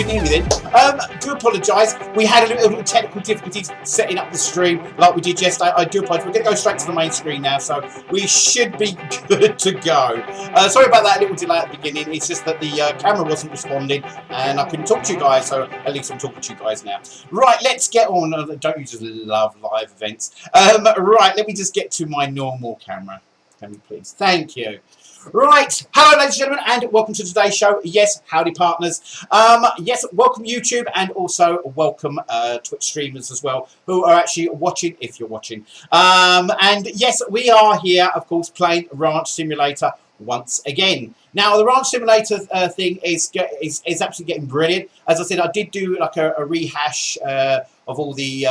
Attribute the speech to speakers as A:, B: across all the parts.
A: been nearly then. Do apologise. We had a little technical difficulties setting up the stream like we did yesterday. I do apologise. We're going to go straight to the main screen now, so we should be good to go. Sorry about that little delay at the beginning. It's just that the camera wasn't responding and I couldn't talk to you guys, so at least I'm talking to you guys now. Right, let's get on. Don't you just love live events? Right, let me just get to my normal camera. Can we please? Thank you. Right, hello ladies and gentlemen, and welcome to today's show. Yes, howdy partners. Yes, welcome YouTube, and also welcome Twitch streamers as well, who are actually watching, if you're watching. And yes, we are here, of course, playing Ranch Simulator once again. Now, the Ranch Simulator thing is absolutely getting brilliant. As I said, I did do like a rehash of all the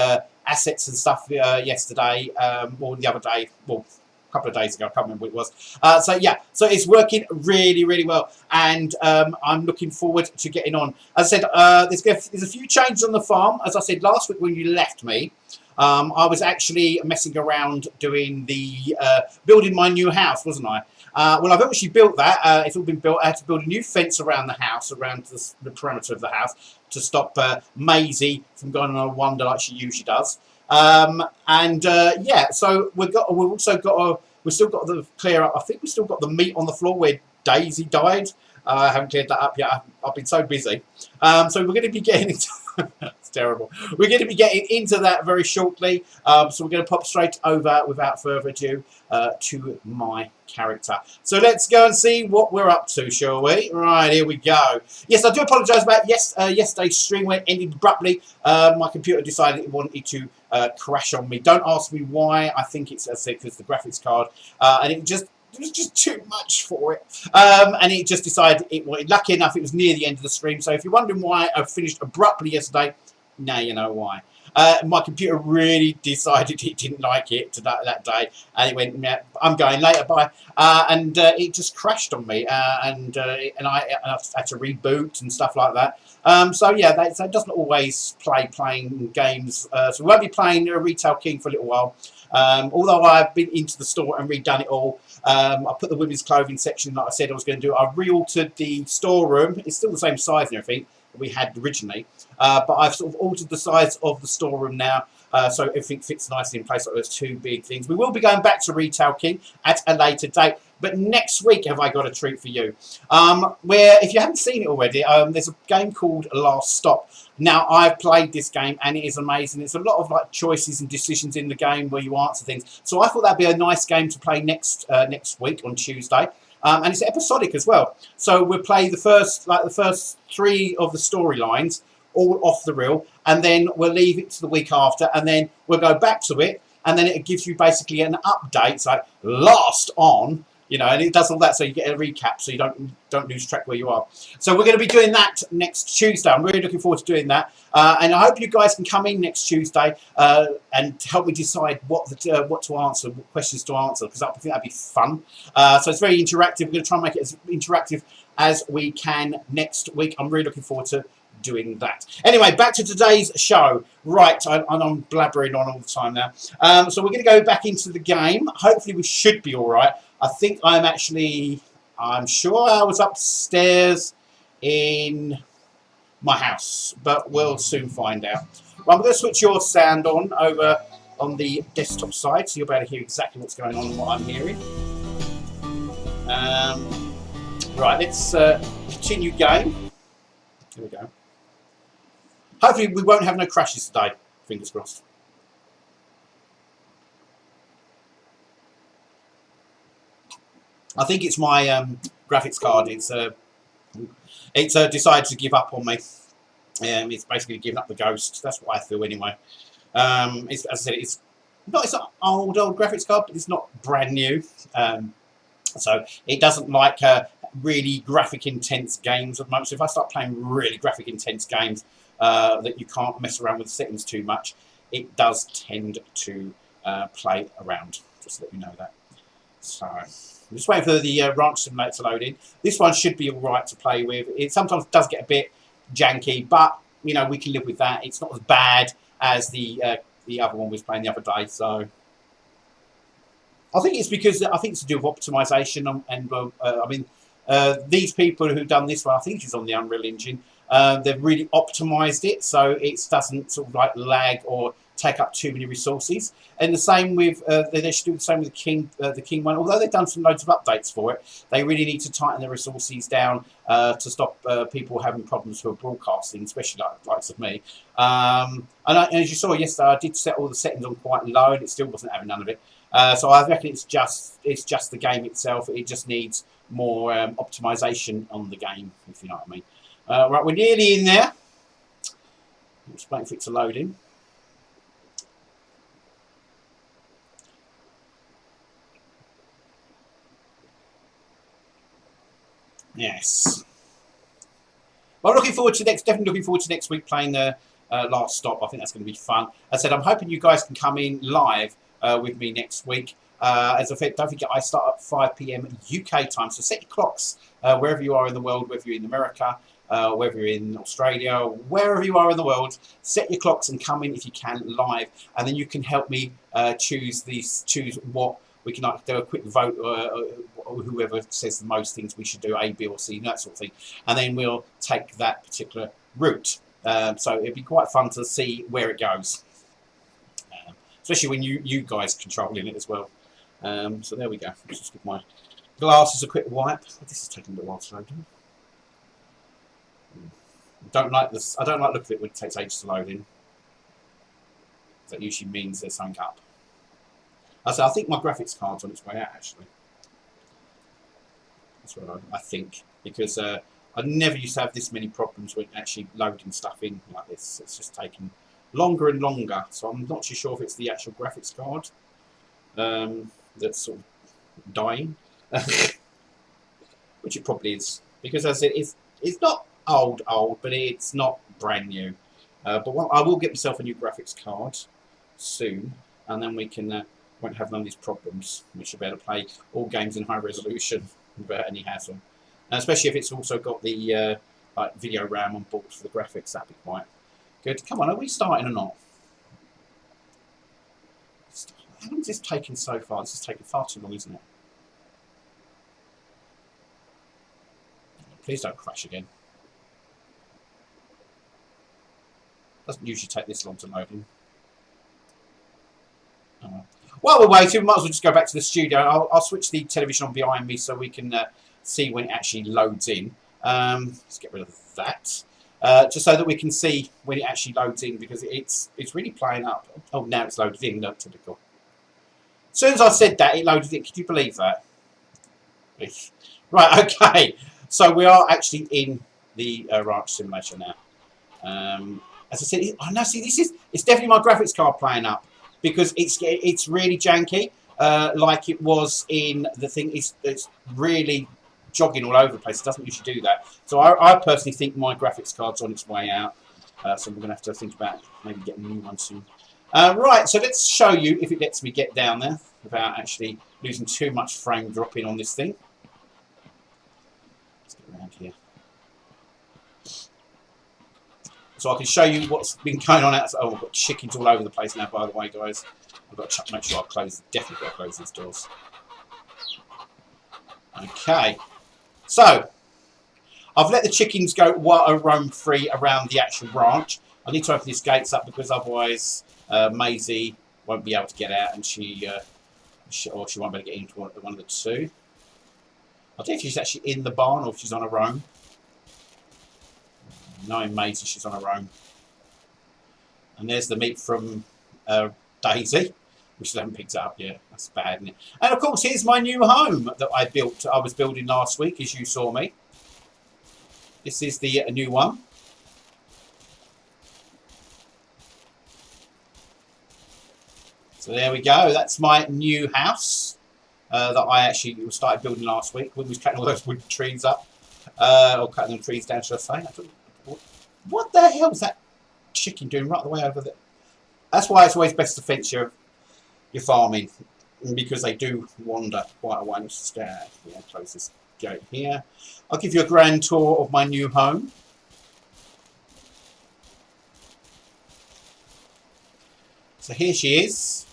A: assets and stuff yesterday, or the other day, well, couple of days ago, I can't remember what it was. So yeah, so it's working really, really well, and I'm looking forward to getting on. As I said, there's a few changes on the farm. As I said last week when you left me, I was actually messing around doing the building my new house, wasn't I? Well, I've actually built that. It's all been built. I had to build a new fence around the house, around the perimeter of the house, to stop Maisie from going on a wander like she usually does. Yeah, so we've still got the clear up. I think we've still got the meat on the floor where Daisy died. I haven't cleared that up yet. I've been so busy. So we're going to be getting into it's terrible. We're going to be getting into that very shortly. So we're going to pop straight over, without further ado, to my character. So let's go and see what we're up to, shall we? Right, here we go. Yes, I do apologise about yesterday's stream when it ended abruptly. My computer decided it wanted to crash on me. Don't ask me why. I think it's, as I said, because the graphics card, and it was just too much for it, and it just decided it wanted. Lucky enough, it was near the end of the stream. So if you're wondering why I finished abruptly yesterday, now you know why. My computer really decided it didn't like it that day, and it went, yeah, I'm going later, bye, and it just crashed on me, and I had to reboot and stuff like that. So yeah, so it doesn't always playing games. So we won't be playing Retail King for a little while. Although I've been into the store and redone it all. I put the women's clothing section, like I said I was going to do. I re-altered the storeroom. It's still the same size and everything we had originally, but I've sort of altered the size of the storeroom now, so everything fits nicely in place. Like those two big things. We will be going back to Retail King at a later date, but next week have I got a treat for you, where, if you haven't seen it already, there's a game called Last Stop. Now, I've played this game and it is amazing. It's a lot of like choices and decisions in the game where you answer things. So I thought that'd be a nice game to play next week on Tuesday. And it's episodic as well. So we'll play the first 3 of the storylines all off the reel, and then we'll leave it to the week after, and then we'll go back to it, and then it gives you basically an update. It's like last on, you know, and it does all that, so you get a recap, so you don't lose track where you are. So we're going to be doing that next Tuesday. I'm really looking forward to doing that, and I hope you guys can come in next Tuesday and help me decide what to answer, what questions to answer, because I think that'd be fun. So it's very interactive. We're going to try and make it as interactive as we can next week. I'm really looking forward to doing that. Anyway, back to today's show. Right, I'm blabbering on all the time now. So we're going to go back into the game. Hopefully we should be all right. I think I'm sure I was upstairs in my house, but we'll soon find out. Well, I'm going to switch your sound on over on the desktop side, so you'll be able to hear exactly what's going on and what I'm hearing. Right, let's continue game. Here we go. Hopefully we won't have no crashes today, fingers crossed. I think it's my graphics card. It's decided to give up on me. It's basically giving up the ghost. That's what I feel anyway. As I said, it's not old graphics card, but it's not brand new. So it doesn't like really graphic intense games at the moment. So if I start playing really graphic intense games that you can't mess around with the settings too much, it does tend to play around. Just to let you know that. So I'm just waiting for the Ranch Simulator to load in. This one should be all right to play with. It sometimes does get a bit janky, but you know, we can live with that. It's not as bad as the other one we was playing the other day. So I think it's because it's to do with optimization, and I mean these people who've done this one, I think it's on the Unreal Engine. They've really optimized it so it doesn't sort of like lag or take up too many resources. And the same with they should do the same with the King one. Although they've done some loads of updates for it, they really need to tighten the resources down to stop people having problems with broadcasting, especially like of me. And as you saw yesterday, I did set all the settings on quite low, and it still wasn't having none of it. So I reckon it's just the game itself. It just needs more optimization on the game, if you know what I mean. Right, we're nearly in there. I'm just waiting for it to load in. Yes. Well, definitely looking forward to next week playing the last stop. I think that's going to be fun. As I said, I'm hoping you guys can come in live with me next week. As I said, don't forget, I start at 5 PM UK time, so set your clocks wherever you are in the world, whether you're in America, whether you're in Australia, wherever you are in the world, set your clocks and come in if you can live, and then you can help me choose what we can do a quick vote, or whoever says the most things we should do, A, B, or C, that sort of thing, and then we'll take that particular route. So it'd be quite fun to see where it goes, especially when you guys controlling it as well. So there we go. Let's just give my glasses a quick wipe. This is taking a little while to load in. Don't like this. I don't like looking at it when it takes ages to load in. That usually means there's something up. I think my graphics card's on its way out, actually. That's what I think, because I never used to have this many problems with actually loading stuff in like this. It's just taking longer and longer, so I'm not too sure if it's the actual graphics card that's sort of dying, which it probably is, because as it's not old, but it's not brand new. But I will get myself a new graphics card soon, and then we can won't have none of these problems. We should be able to play all games in high resolution without any hassle, and especially if it's also got the like video RAM on board for the graphics. That'd be quite good. Come on, are we starting or not? How long is this taking so far? This is taking far too long, isn't it? Please don't crash again. Doesn't usually take this long to load in. While we're waiting, we might as well just go back to the studio. I'll switch the television on behind me so we can see when it actually loads in. Let's get rid of that. Just so that we can see when it actually loads in, because it's really playing up. Oh, now it's loaded in. No, typical. As soon as I said that, it loaded in. Could you believe that? Right, okay. So we are actually in the ranch simulation now. As I said, I know. See, it's definitely my graphics card playing up, because it's really janky, like it was in the thing. It's really jogging all over the place. It doesn't usually do that. So I personally think my graphics card's on its way out. So we're going to have to think about maybe getting a new one soon. Right, so let's show you if it lets me get down there without actually losing too much frame dropping on this thing. Let's get around here. So I can show you what's been going on outside. Oh, I've got chickens all over the place now, by the way, guys. I've got to make sure definitely got to close these doors. Okay. So, I've let the chickens go roam free around the actual ranch. I need to open these gates up, because otherwise Maisie won't be able to get out, and she won't be able to get into one of the two. I don't know if she's actually in the barn or if she's on her own. Knowing Maisie, she's on her own. And there's the meat from Daisy, which they haven't picked up yet. That's bad, isn't it? And of course, here's my new home that I built. I was building last week, as you saw me. This is the new one. So there we go. That's my new house that I actually started building last week when we was cutting all those wood trees up, or cutting the trees down, should I say? What the hell is that chicken doing right the way over there? That's why it's always best to fence your farming, because they do wander quite a way. Let's just close this gate here. I'll give you a grand tour of my new home. So here she is.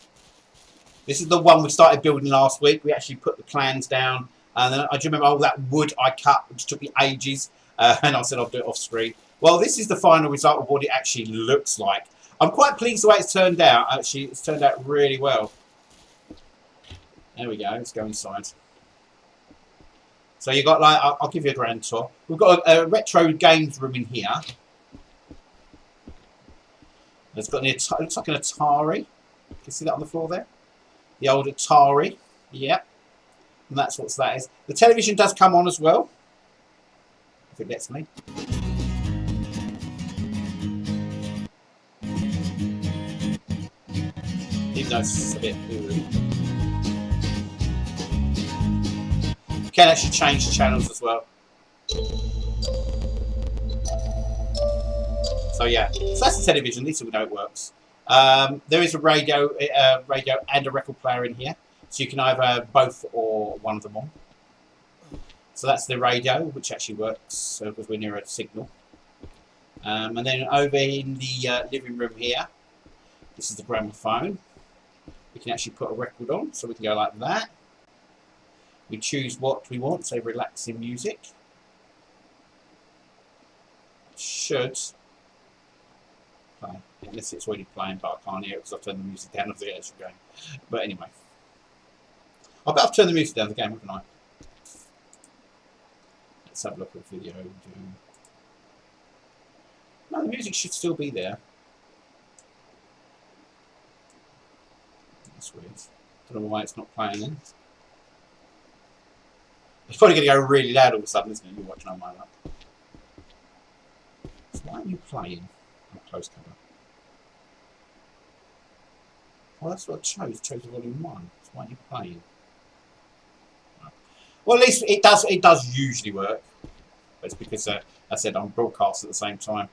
A: This is the one we started building last week. We actually put the plans down, and then I do remember all that wood I cut, which took me ages, and I said I'll do it off screen. Well, this is the final result of what it actually looks like. I'm quite pleased the way it's turned out. Actually, it's turned out really well. There we go. Let's go inside. So you've got, like, I'll give you a grand tour. We've got a retro games room in here. It's got it looks like an Atari. You can see that on the floor there. The old Atari. Yep. And that's what that is. The television does come on as well. If it lets me. Even though it's a bit ooey. You can actually change the channels as well. So yeah, so that's the television. At least we know it works. There is a radio and a record player in here, so you can either have both or one of them on. So that's the radio, which actually works because we're near a signal. And then over in the living room here, this is the gramophone. We can actually put a record on, so we can go like that. We choose what we want, say relaxing music. Should play, unless it's already playing, but I can't hear it because I've turned the music down of the actual game. But anyway, I bet I've turned the music down of the game, haven't I? Let's have a look at the video. No, the music should still be there. That's weird. Don't know why it's not playing then. It's probably going to go really loud all of a sudden, isn't it? You're watching on my lap. So why aren't you playing? Close cover. Well, that's what I chose. I chose the volume 1. So why aren't you playing? Well, at least it does usually work. But it's because, I said, I'm broadcast at the same time.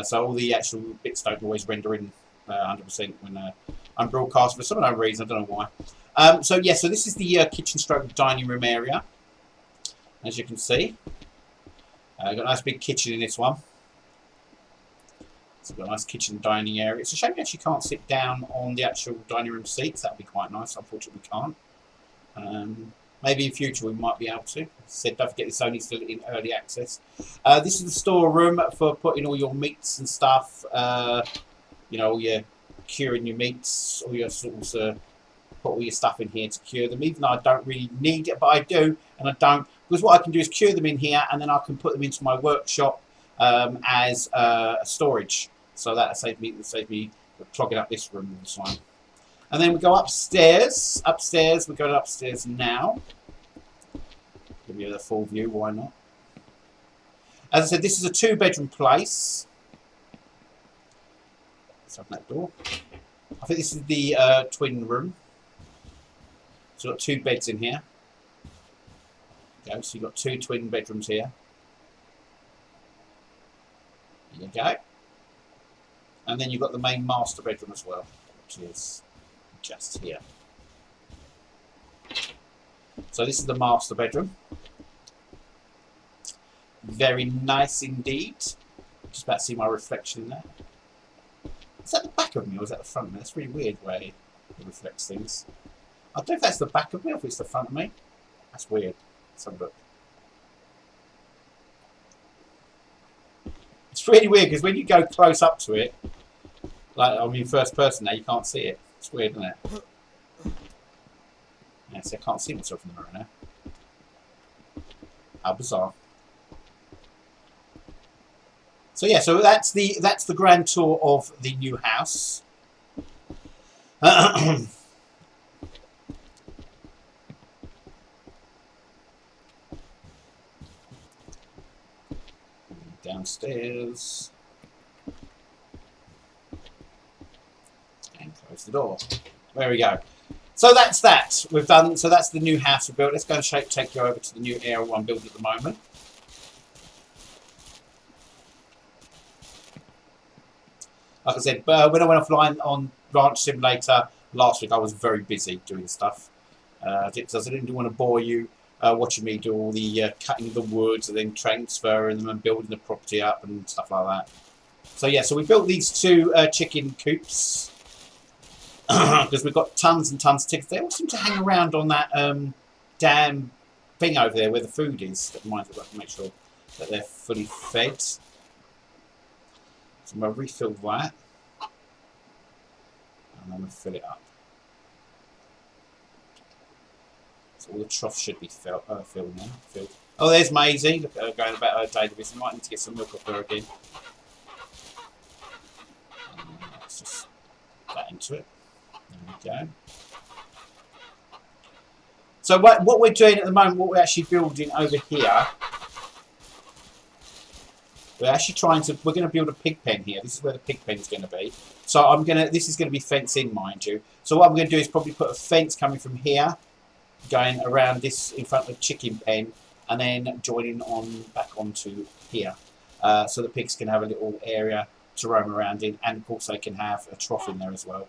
A: So all the actual bits don't always render in 100% when I'm broadcast for some unknown reason. I don't know why. So yeah, so this is the kitchen stroke dining room area. As you can see. Got a nice big kitchen in this one. So we've got a nice kitchen dining area. It's a shame you actually can't sit down on the actual dining room seats. That would be quite nice. Unfortunately, we can't. Maybe in future we might be able to. As I said, don't forget this only still in early access. This is the storeroom for putting all your meats and stuff. You know, all your curing your meats, all your sorts of put all your stuff in here to cure them. Even though I don't really need it, but I do, and I don't. Because what I can do is cure them in here, and then I can put them into my workshop as storage. So that saves me clogging up this room all the time. And then we go upstairs. We're going upstairs now. Give you the full view, why not? As I said, this is a 2-bedroom place. Let's open that door. I think this is the twin room. So we've got 2 beds in here. Okay, so you've got 2 twin bedrooms here. There you go. And then you've got the main master bedroom as well, which is just here. So this is the master bedroom. Very nice indeed. Just about to see my reflection in there. Is that the back of me or is that the front of me? That's really weird way it reflects things. I don't know if that's the back of me or if it's the front of me. That's weird. Let's have a look. It's really weird because when you go close up to it, like I mean first person now, you can't see it. It's weird, isn't it? Yeah, see, I can't see myself in the mirror now. How bizarre. So yeah, so that's the grand tour of the new house. Downstairs. And close the door. There we go. So that's that. We've done. So that's the new house we built. Let's go and take you over to the new area I'm building at the moment. Like I said, when I went offline on Ranch Simulator last week, I was very busy doing stuff. Because I didn't want to bore you watching me do all the cutting of the woods and then transferring them and building the property up and stuff like that. So yeah, so we built these 2 chicken coops because we've got tons and tons of chickens. They all seem to hang around on that damn thing over there where the food is. That reminds me, I've got to make sure that they're fully fed. I'm going to refill that. And I'm going to fill it up. So all the troughs should be filled now. Filled. Oh, there's Maisie. Look at her going about her day. I might need to get some milk off her again. Let's just put that into it. There we go. So what we're doing at the moment, what we're actually building over here, we're going to build a pig pen here. This is where the pig pen is going to be. So this is going to be fenced in, mind you. So what I'm going to do is probably put a fence coming from here, going around this in front of the chicken pen, and then joining on back onto here. So the pigs can have a little area to roam around in, and of course they can have a trough in there as well.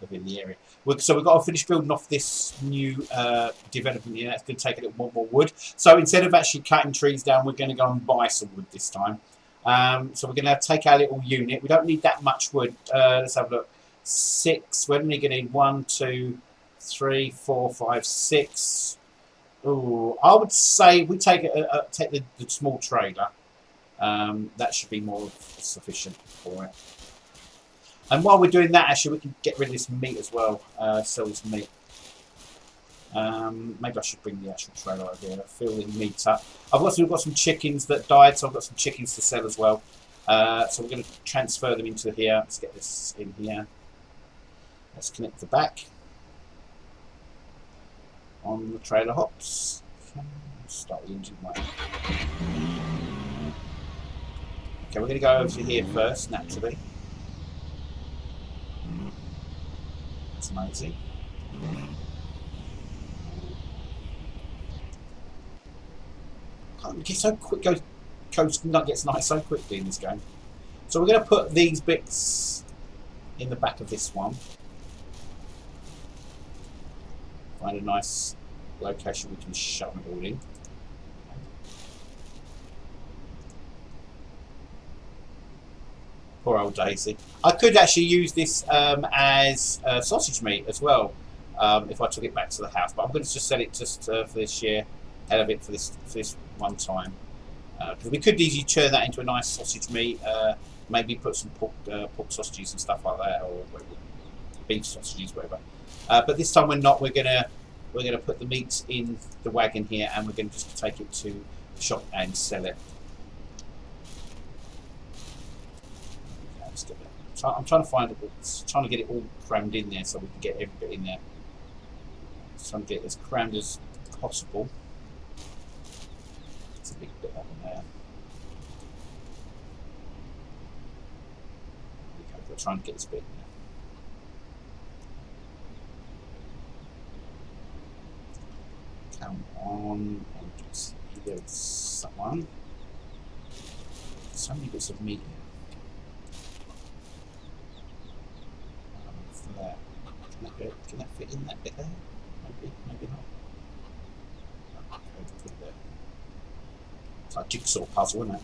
A: Within the area. So we've got to finish building off this new development here. That's going to take a little more wood. So instead of actually cutting trees down, we're going to go and buy some wood this time. So we're going to take our little unit. We don't need that much wood. Let's have a look. 6. We're only going to need 1, 2, 3, 4, 5, 6. Ooh, I would say we take the small trailer. That should be more sufficient for it. And while we're doing that, actually, we can get rid of this meat as well. Sell this meat. Maybe I should bring the actual trailer over here. Fill the meat up. We've got some chickens that died, so I've got some chickens to sell as well. So we're going to transfer them into here. Let's get this in here. Let's connect the back on the trailer hops. Okay, start the engine way. Okay, we're going to go over to here first, naturally. That's amazing. Can't get so quick. Gets nice so quickly in this game. So we're going to put these bits in the back of this one. Find a nice location we can shove it all in. Poor old Daisy. I could actually use this as sausage meat as well, if I took it back to the house. But I'm going to just sell it just for this year, hell of it for this one time. Because we could easily turn that into a nice sausage meat. Maybe put some pork sausages and stuff like that, or beef sausages, whatever. But this time we're not. We're gonna put the meat in the wagon here, and we're going to just take it to the shop and sell it. So I'm trying to get it all crammed in there so we can get every bit in there. Just trying to get it as crammed as possible. It's a big bit up in there. Okay, we're trying to get this bit in there. Come on, and just there's someone. So many bits of meat here. There. Can that fit in that bit there? Maybe not. Okay, put it there. It's like a jigsaw puzzle, isn't it?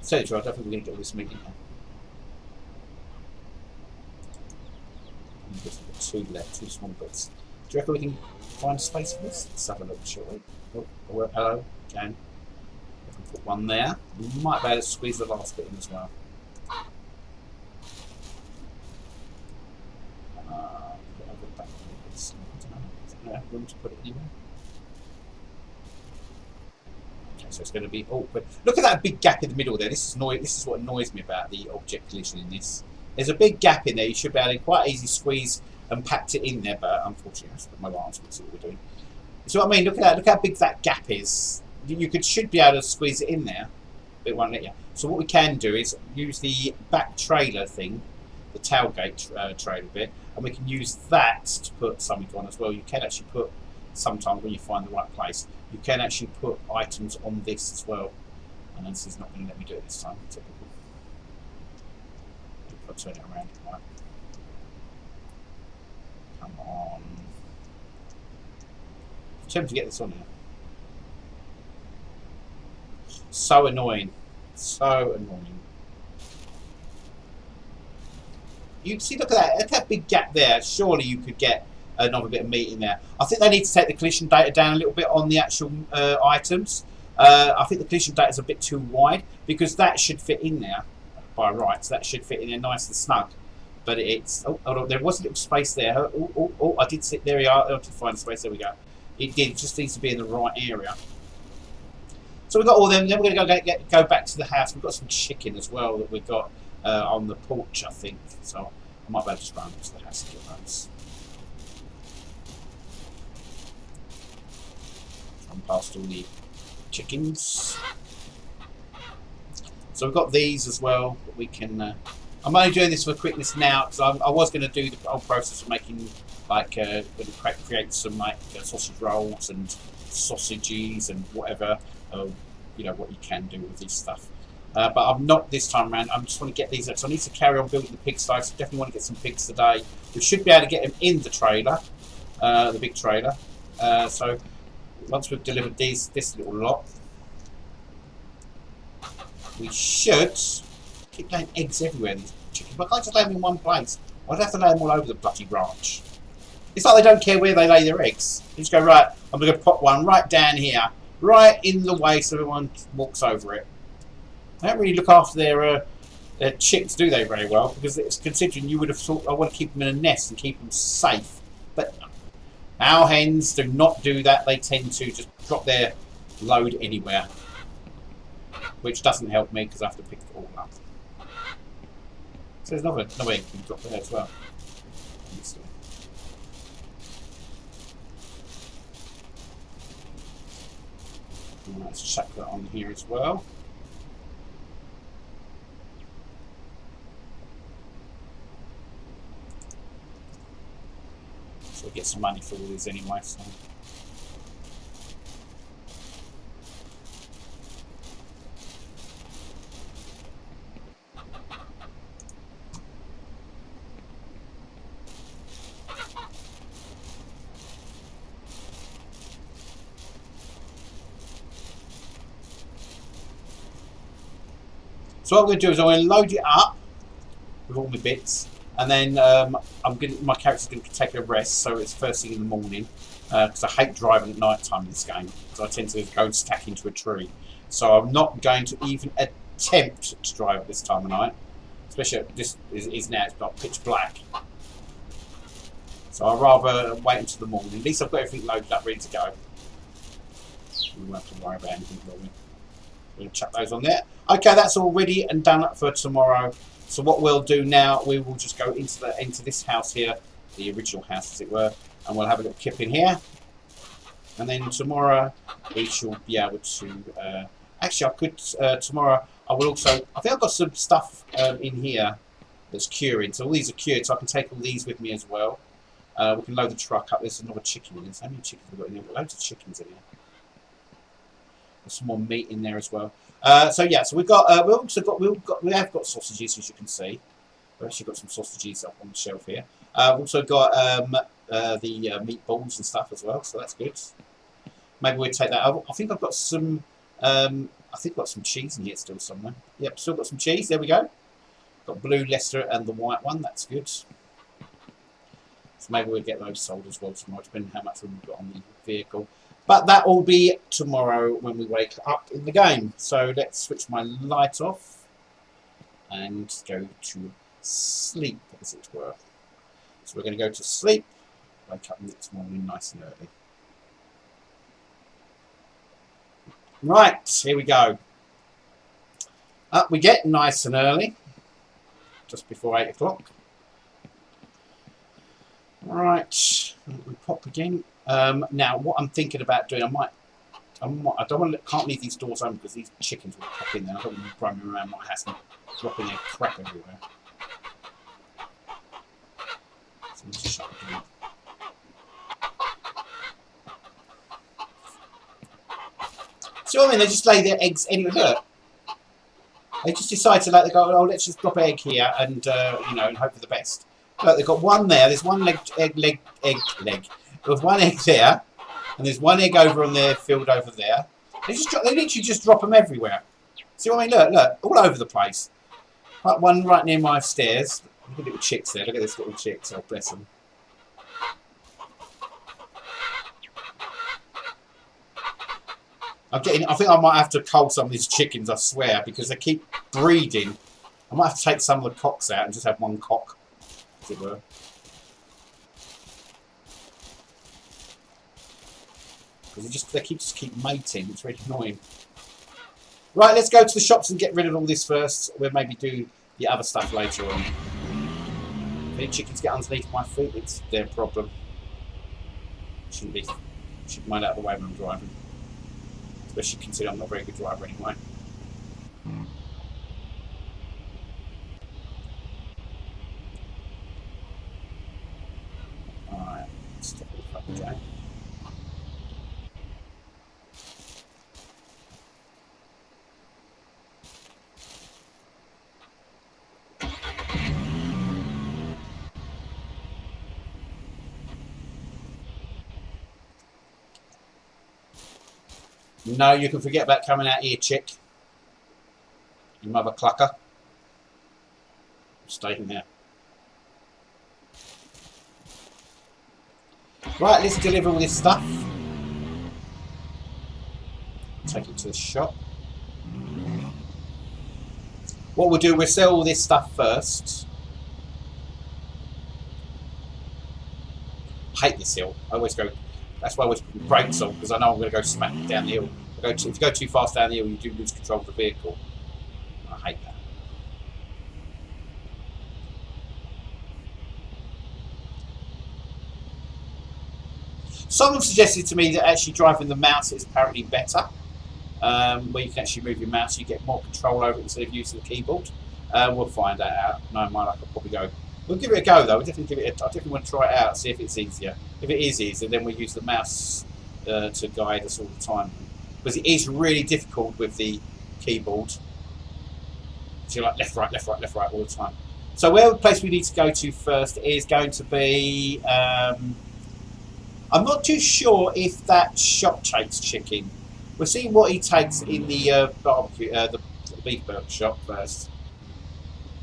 A: So I don't think we're going to get all this meat in there. We've got 2 left, 2 small bits. Do you reckon we can find space for this? Let's have a look, shall we? Oh, hello, Jan. Put one there. We might be able to squeeze the last bit in as well. Is there room to put it anywhere? Okay, so it's going to be awkward. Look at that big gap in the middle there. This is what annoys me about the object collision in this. There's a big gap in there. You should be able to quite easily squeeze and packed it in there, but unfortunately, I have to put my arms to see what we're doing. So what I mean, look at that. Look how big that gap is. You should be able to squeeze it in there, but it won't let you. So what we can do is use the back trailer thing, the tailgate trailer bit, and we can use that to put something on as well. You can actually put, sometimes when you find the right place, you can actually put items on this as well. And this is not going to let me do it this time. Typical. If I turn it around, right. Come on. I'm tempted to get this on here. So annoying. So annoying. You see, look at that. Look at that big gap there. Surely you could get another bit of meat in there. I think they need to take the collision data down a little bit on the actual items. I think the collision data is a bit too wide because that should fit in there by rights. That should fit in there nice and snug. But it's hold on, there was a little space there. Oh, I did sit there. We are. I did find space. There we go. It did. It just needs to be in the right area. So we've got all them. Then we're going to go back to the house. We've got some chicken as well that we've got on the porch, I think. So I might be able to just run to the house and get those. Run past all the chickens. So we've got these as well that we can. I'm only doing this for quickness now because I was going to do the whole process of making like create some like sausage rolls and sausages and whatever. You know what you can do with this stuff. But I'm not this time around. I just want to get these out. So I need to carry on building the pigsty. So I definitely want to get some pigs today. We should be able to get them in the trailer, the big trailer. So once we've delivered this little lot, we should keep laying eggs everywhere. These chickens, but I can't just lay them in one place. I'd have to lay them all over the bloody ranch. It's like they don't care where they lay their eggs. They just go, right, I'm going to pop one right down here, right in the way so everyone walks over it. They don't really look after their chicks, do they, very well? Because it's considering you would have thought, I want to keep them in a nest and keep them safe. But our hens do not do that. They tend to just drop their load anywhere, which doesn't help me because I have to pick it all up. So there's another egg you can drop there as well. Let's chuck that on here as well. So we get some money for all these anyway. So. So what I'm going to do is I'm going to load it up with all my bits, and then my character's going to take a rest, so it's first thing in the morning, because I hate driving at night time in this game, because I tend to go and stack into a tree. So I'm not going to even attempt to drive at this time of night, especially at this is now it's not pitch black. So I'd rather wait until the morning. At least I've got everything loaded up, ready to go. We won't have to worry about anything, will we? We'll chuck those on there. Okay, that's all ready and done for tomorrow. So what we'll do now, we will just go into this house here, the original house as it were, and we'll have a little kip in here. And then tomorrow we shall be able to. Actually, I could tomorrow. I will also. I think I've got some stuff in here that's curing. So all these are cured, so I can take all these with me as well. We can load the truck up. There's another chicken in this. How many chickens have we got in here? We've got loads of chickens in here. There's some more meat in there as well. So yeah, so we've got we have got sausages, as you can see. We've actually got some sausages up on the shelf here. We've also got the meatballs and stuff as well, so that's good. Maybe we'll take that over. I think I've got some. I think I've got some cheese in here still somewhere. Yep, still got some cheese. There we go. Got blue Leicester and the white one. That's good. So maybe we'll get those sold as well tomorrow, depending on how much room we've got on the vehicle. But that will be tomorrow when we wake up in the game. So let's switch my light off and go to sleep, as it were. So we're going to go to sleep, wake up next morning nice and early. Right, here we go. Up we get nice and early, just before 8 o'clock. Right, we pop again. Now, what I'm thinking about doing, can't leave these doors open because these chickens will pop in there. I don't want them roaming around my house and dropping their crap everywhere. So let's shut the door. See what I mean? They just lay their eggs anywhere. Look, they just decide to they go, oh, let's just drop an egg here and you know, and hope for the best. Look, they've got one there. There's one egg. There's one egg there, and there's one egg over on their field over there. They literally just drop them everywhere. See what I mean? Look, all over the place. Like one right near my stairs. Look at little chicks there. Look at this little chicks. Oh, bless them. I think I might have to cull some of these chickens, I swear, because they keep breeding. I might have to take some of the cocks out and just have one cock, as it were. Because they keep mating. It's really annoying. Right, let's go to the shops and get rid of all this first. We'll maybe do the other stuff later on. If any chickens get underneath my feet, it's their problem. Shouldn't mind out of the way when I'm driving. Especially considering I'm not a very good driver anyway. Alright, stop it fucking going. No, you can forget about coming out here, chick. You mother clucker. Stay in there. Right, let's deliver all this stuff. Take it to the shop. What we'll do, we'll sell all this stuff first. I hate this hill. I always go. That's why I always put the brakes on, because I know I'm going to go smack down the hill. If you go too fast down the hill, you do lose control of the vehicle. I hate that. Someone suggested to me that actually driving the mouse is apparently better, where you can actually move your mouse, so you get more control over it instead of using the keyboard. We'll find that out. No, my luck, I'll probably go. We'll give it a go though. We'll definitely give it. I definitely want to try it out, see if it's easier. If it is easier, then we'll use the mouse to guide us all the time, because it is really difficult with the keyboard. So you're like left, right, left, right, left, right all the time. So where the place we need to go to first is going to be. I'm not too sure if that shop takes chicken. We're seeing what he takes in the barbecue, the beef burger shop first.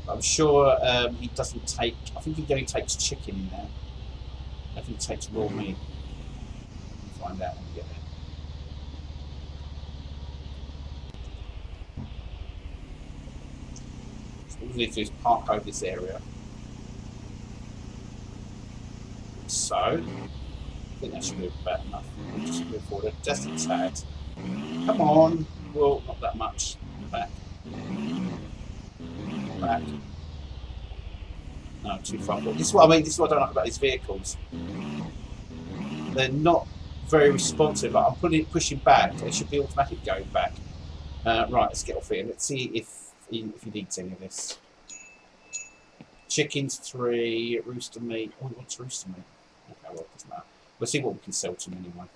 A: I'm sure he doesn't take. I think he only takes chicken in there. I think he takes raw meat. We'll find out when we get there. So what we need to do is park over this area. So I think that should be about enough. We'll just move forward just a tad. Come on. Well, not that much. Back. Back. No, too far. This is what I mean. This is what I don't like about these vehicles. They're not very responsive. Like I'm pushing back. They should be automatic going back. Right, let's get off here. Let's see if he needs any of this. Chickens 3, rooster meat. Oh, he wants rooster meat. Okay, well, it doesn't matter. We'll see what we can sell to him anyway.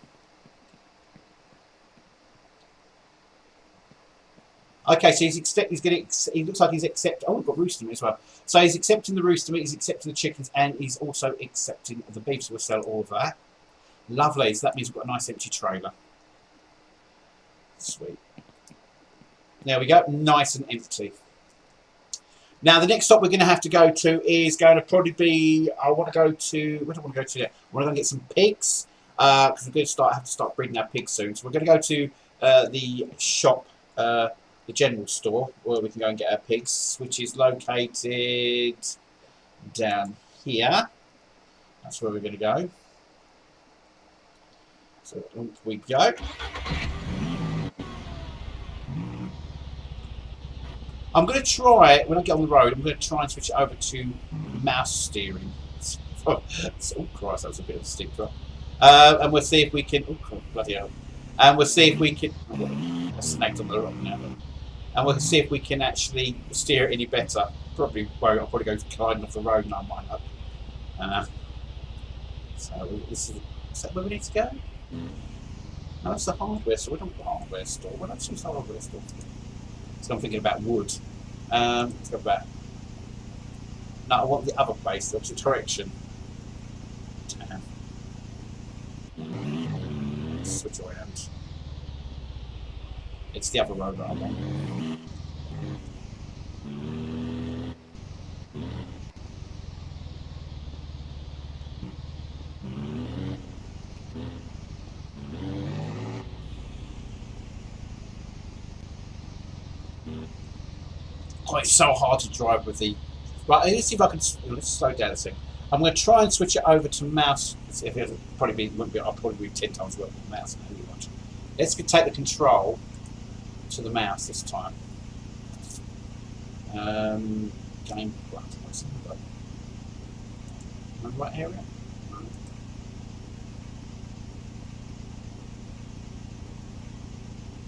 A: Okay, so he looks like he's accepting. Oh, we've got rooster meat as well. So he's accepting the rooster meat, he's accepting the chickens, and he's also accepting the beef. So we'll sell all of that. Lovely. So that means we've got a nice empty trailer. Sweet. There we go. Nice and empty. Now the next stop we're going to have to go to is going to probably be. I want to go to. Where do I want to go to? There? I want to go and get some pigs because we're going to have to start breeding our pigs soon. So we're going to go to the shop. The general store where we can go and get our pigs, which is located down here. That's where we're going to go. So on we go. I'm going to try, when I get on the road, I'm going to try and switch it over to mouse steering. Oh Christ, that was a bit of a stick drop. And we'll see if we can, oh bloody hell. And we'll see if we can, oh, I snagged on the rock now. And we'll see if we can actually steer it any better. Probably won't. I'll probably go gliding off the road and I might not. So this is that where we need to go? No, that's the hardware store. We don't want the hardware store. Well, let's use the hardware store. So I'm thinking about wood. Let's go back. No, I want the other place, the opposite direction. Switch around. It's the other road that I want. Oh, it's so hard to drive with the... Right, let's see if I can... Let's slow down a second. I'm going to try and switch it over to mouse. If it'll probably be, I'll probably be 10 times worse with the mouse than anyway. Let's take the control to the mouse this time. Game... What's in the right area?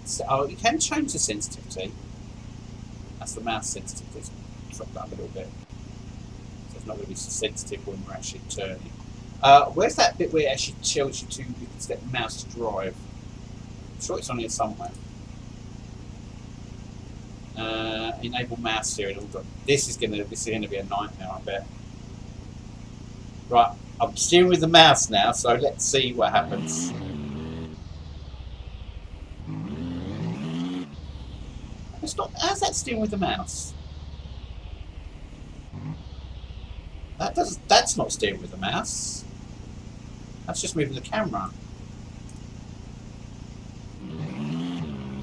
A: So, oh, you can change the sensitivity. That's the mouse sensitivity. Let's drop that a little bit. So it's not going to be so sensitive when we're actually turning. Where's that bit where it actually tells you to set the mouse to drive? I'm sure it's on here somewhere. Enable mouse steering. This is gonna be a nightmare, I bet. Right, I'm steering with the mouse now, so let's see what happens. It's not. How's that steering with the mouse? That's not steering with the mouse. That's just moving the camera.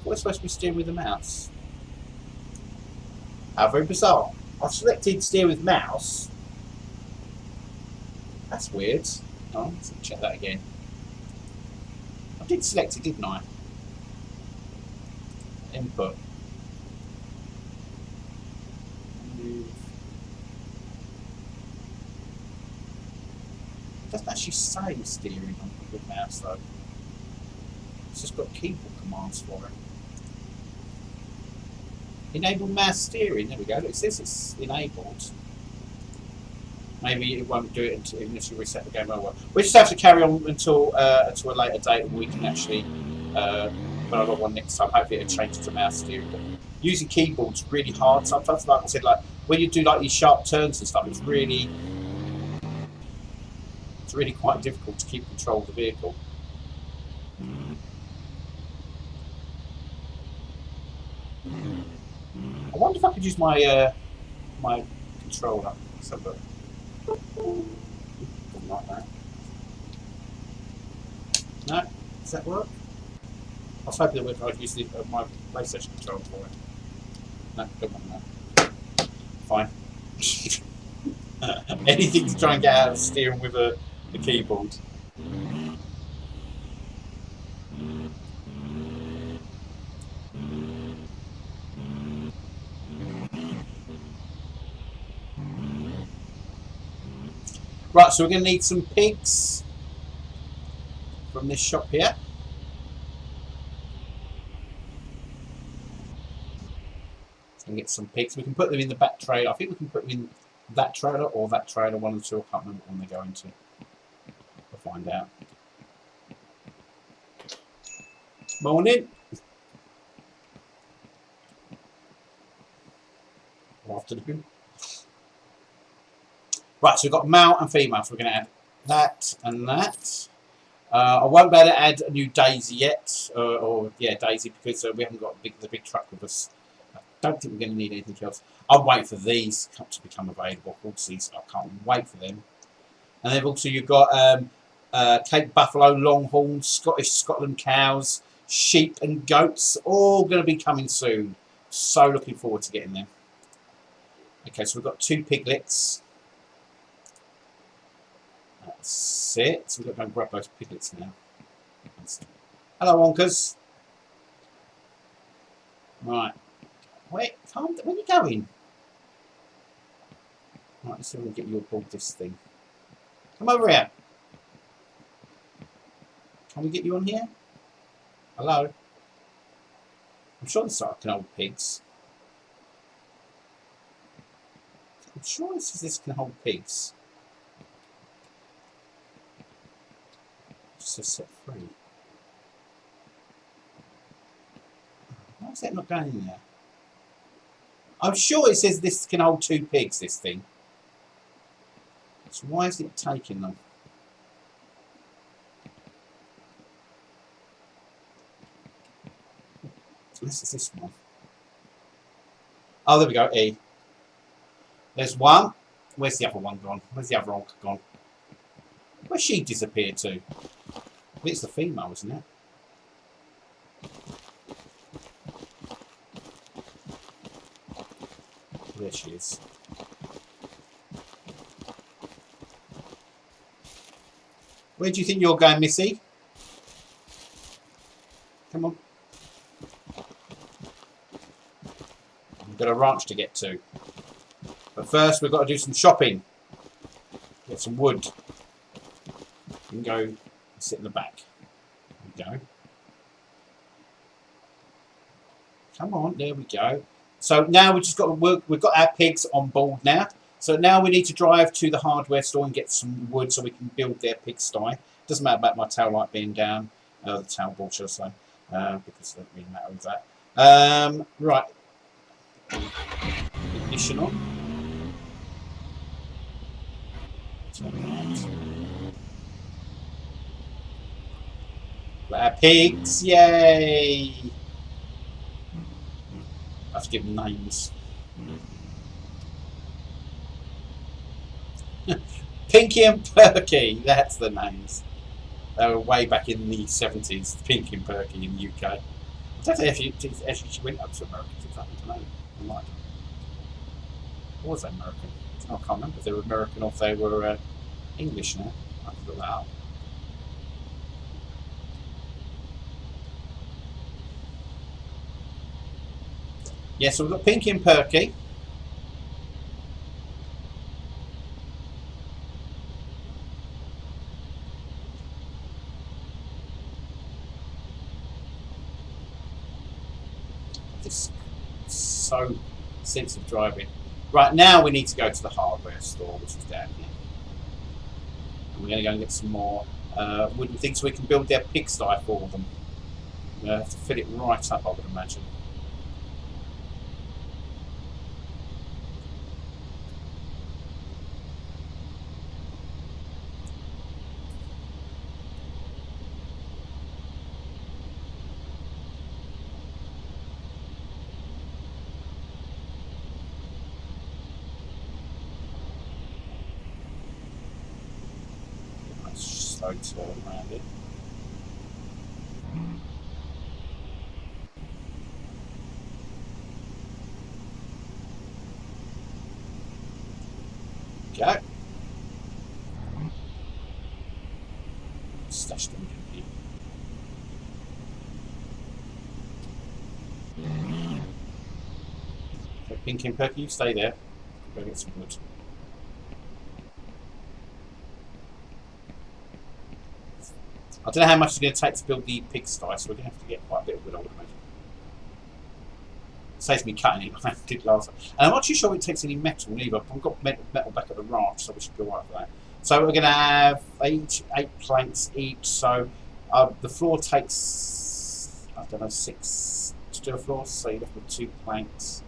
A: We're supposed to be steering with the mouse. How very bizarre. I've selected steer with mouse. That's weird. Oh, let's check that again. I did select it, didn't I? Input. Move. It doesn't actually say steering on the mouse though. It's just got keyboard commands for it. Enable mouse steering. There we go. Look, it says it's enabled. Maybe it won't do it unless you reset the game over. We just have to carry on until a later date, and we can actually put on one next time. Hopefully, it changes to mouse steering. But using keyboard's really hard sometimes. Like I said, like when you do like these sharp turns and stuff, it's really quite difficult to keep control of the vehicle. I wonder if I could use my my controller. Something like that. No, does that work? I was hoping that I'd use my PlayStation controller for it. No, don't want that. Fine. Anything to try and get out of steering with a keyboard. Right, so we're going to need some pigs from this shop here. So we get some pigs. We can put them in the back trailer. I think we can put them in that trailer or that trailer, one of the two. I can't remember when they go into. We'll find out. Morning. Afternoon. Right, so we've got male and female, so we're going to add that and that. I won't be able to add a new Daisy yet, Daisy, because we haven't got the big truck with us. I don't think we're going to need anything else. I'll wait for these to become available. Horses, I can't wait for them. And then also you've got Cape Buffalo, Longhorns, Scottish Scotland cows, sheep and goats, all going to be coming soon. So looking forward to getting them. Okay, so we've got 2 piglets. That's it. So we've got to go and grab those piglets now. Hello, Wonkers. Right. Wait, where are you going? Right, let's see if we can get you aboard this thing. Come over here. Can we get you on here? Hello? I'm sure this can hold pigs. I'm sure this can hold pigs. Just set free. Why is that not going in there? I'm sure it says this can hold 2 pigs, this thing. So why is it taking them? This is this one. Oh, there we go, E. There's one. Where's the other one gone? Where's the other one gone? Where's she disappeared to? It's the female, isn't it? There she is. Where do you think you're going, Missy? Come on. We've got a ranch to get to. But first we've got to do some shopping. Get some wood. You can go and sit in the back. There we go. Come on, there we go. So now we've just got to work. We've got our pigs on board now. So now we need to drive to the hardware store and get some wood so we can build their pigsty. Doesn't matter about my tail light being down, the tail ball, should I say, because it doesn't really matter with that. Right. Ignition on. Turn it on. Our pigs, yay! I have to give them names. Pinky and Perky, that's the names. They were way back in the 70s, Pinky and Perky in the UK. I don't know if she went up to America. I don't know. I might. Or was they American? I can't remember if they were American or if they were English now. I have to look that up. Yeah, so we've got Pinky and Perky. This so sensitive driving. Right, now we need to go to the hardware store, which is down here. And we're going to go and get some more wooden things so we can build their pigsty for them. We're going to have to fill it right up, I would imagine. Slow turn around it. Go. Stash them in here. Okay, Pinky and Perky, you stay there. Go get some wood. I don't know how much it's going to take to build the pigsty, so we're going to have to get quite a bit of wood, I would imagine. It saves me cutting it like I did last time. And I'm not too sure it takes any metal neither. We've got metal back at the ranch, so we should be alright for that. So we're going to have 8 planks each, so the floor takes, I don't know, 6 to do a floor, so you're left with 2 planks.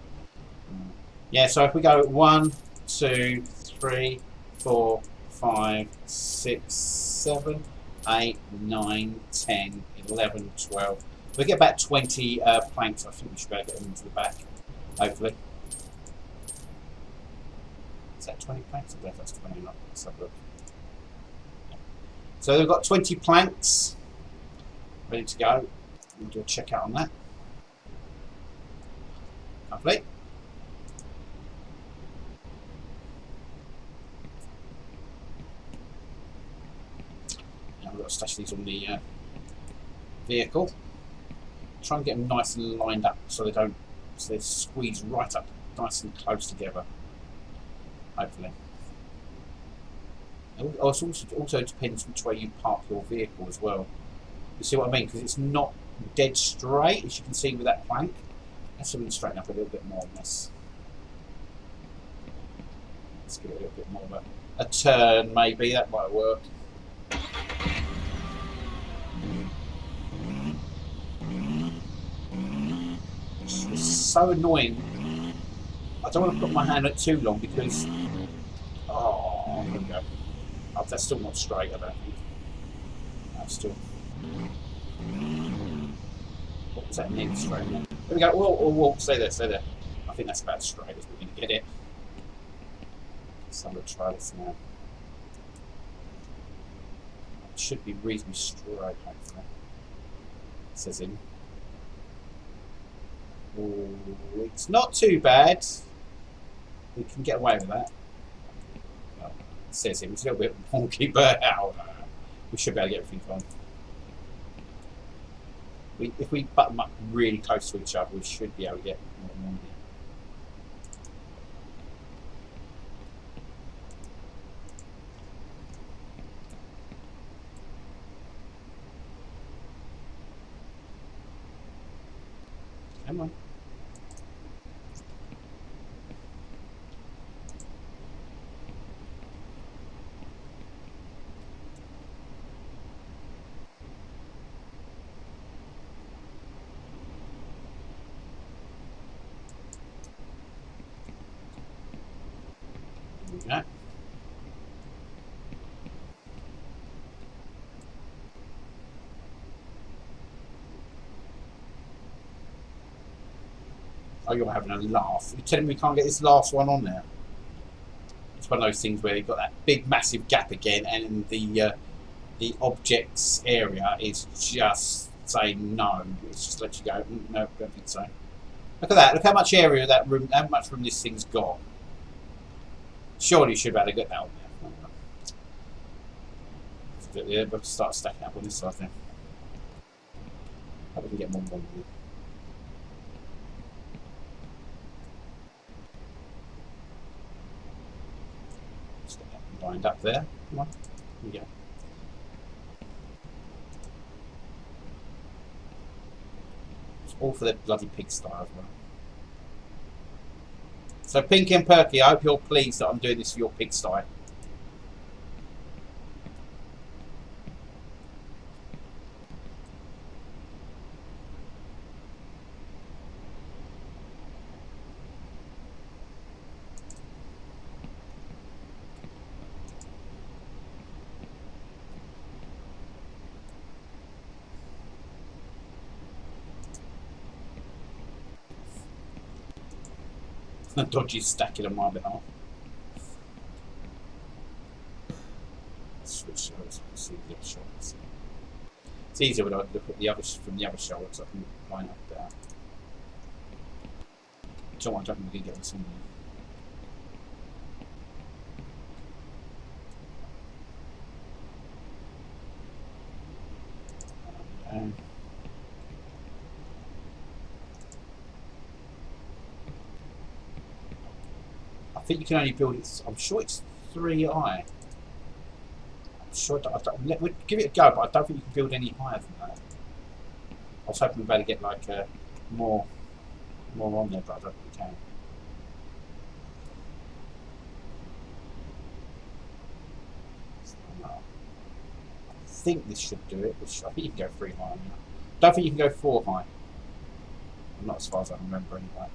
A: Yeah, so if we go 1, 2, 3, 4, 5, 6, 7, 8, 9, 10, 11, 12. We get about 20 planks. I think we should be able to get them into the back, hopefully. Is that 20 planks? I don't know if that's 20 or not. Let's have a look. Yeah. So we've got 20 planks ready to go. We'll do a check out on that. Lovely. We've got to stash these on the vehicle. Try and get them nice and lined up so they don't, so they squeeze right up, nice and close together. Hopefully. It also depends which way you park your vehicle as well. You see what I mean? Because it's not dead straight, as you can see with that plank. Let's straighten up a little bit more on this. Let's give it a little bit more of a turn, maybe that might work. It's so annoying. I don't want to put my hand on it too long because oh, there we go. Oh, that's still not straight, I don't think. That's still. What was that next straight? There we go. Whoa, stay there, stay there. I think that's about straight as we're going to get it. So I'm going to try this now. It should be reasonably straight, hopefully. It says in. Oh, it's not too bad. we can get away with that. Well, it says it was a little bit wonky, but we should be able to get everything fine. If we butt them up really close to each other, we should be able to get more than one here. Come on. There we go. Oh, you're having a laugh. You're telling me we can't get this last one on there? It's one of those things where you've got that big, massive gap again, and the objects area is just saying no. It's just let you go. No, don't think so. Look at that. Look how much area that room, how much room this thing's got. Surely you should be able to get that on there. Yeah, we'll start stacking up on this side then. Hope we can get more and more. Lined up there. Come on. Here we go. It's all for the bloody pigsty as well. So Pinky and Perky, I hope you're pleased that I'm doing this for your pigsty. Dodgy stacking on my behalf. Switch shots. See the other shots. It's easier when I look at the other from the other shots. I can line up there. So I don't think we can get this on there. I think you can only build it. I'm sure it's 3i. I'm sure. We'll give it a go, but I don't think you can build any higher than that. I was hoping we'd better get like more on there, but I don't think we can. I think this should do it. I think you can go 3 high. I don't think you can go 4 high. Not as far as I remember anyway.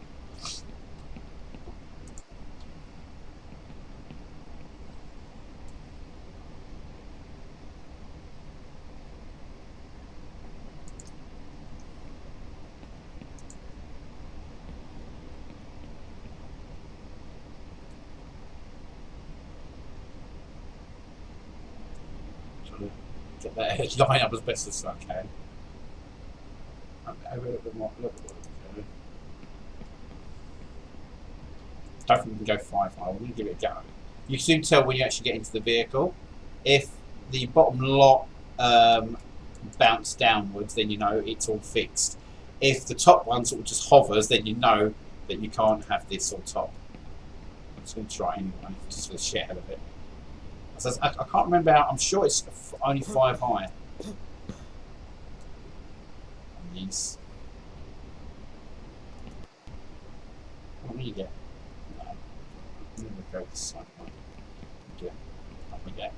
A: Get that edge line up as best as I can. A little bit more. Don't think we can go 5 high. We're going to give it a go. You can soon tell when you actually get into the vehicle. If the bottom lot bounce downwards, then you know it's all fixed. If the top one sort of just hovers, then you know that you can't have this on top. I'm just going to try anyway, just for the shit out of it. I can't remember how, I'm sure it's only 5 high. And these. What do you get? No. I'm going to go this side. Yeah. Up we go.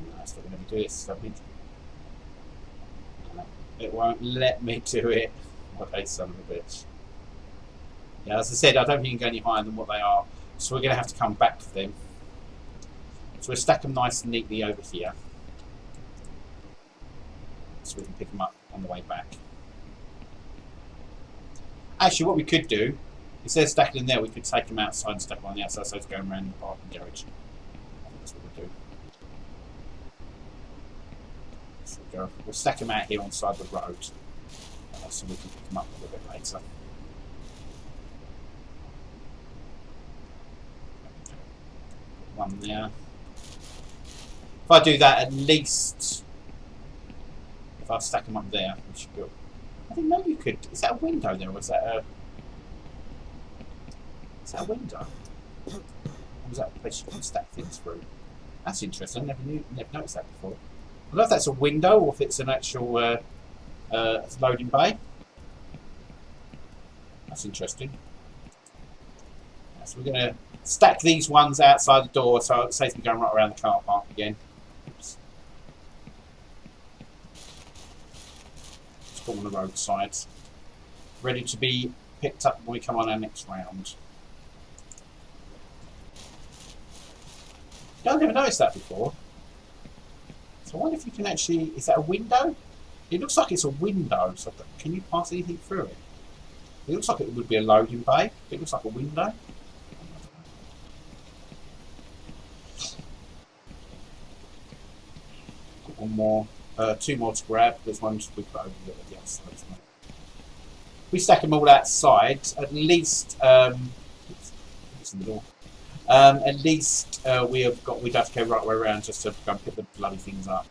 A: No, it's not going to do this. No, it won't let me do it. Okay, son of a bitch. Yeah, as I said, I don't think you can go any higher than what they are. So we're going to have to come back for them. So we'll stack them nice and neatly over here. So we can pick them up on the way back. Actually, what we could do, instead of stacking them there, we could take them outside and stack them on the outside, so it's going around the parking garage. That's what we'll do. So we'll stack them out here on the side of the road. So we can pick them up a little bit later. One there. If I do that, at least if I stack them up there, we should go. I think maybe you could. Is that a window there, or is that a? Is that a window? Or was that a place you can stack things through? That's interesting. Never noticed that before. I don't know if that's a window or if it's an actual loading bay. That's interesting. So we're going to stack these ones outside the door so it saves me going right around the car park again. Oops. Let's go on the roadside. Ready to be picked up when we come on our next round. I've never noticed that before. So I wonder if you can actually... Is that a window? It looks like it's a window. So can you pass anything through it? It looks like it would be a loading bay. It looks like a window. One more. Two more to grab. There's one we've got over there at the other side. We stack them all outside. At least... it's in the door. At least we'd have to go right way around just to go and pick the bloody things up.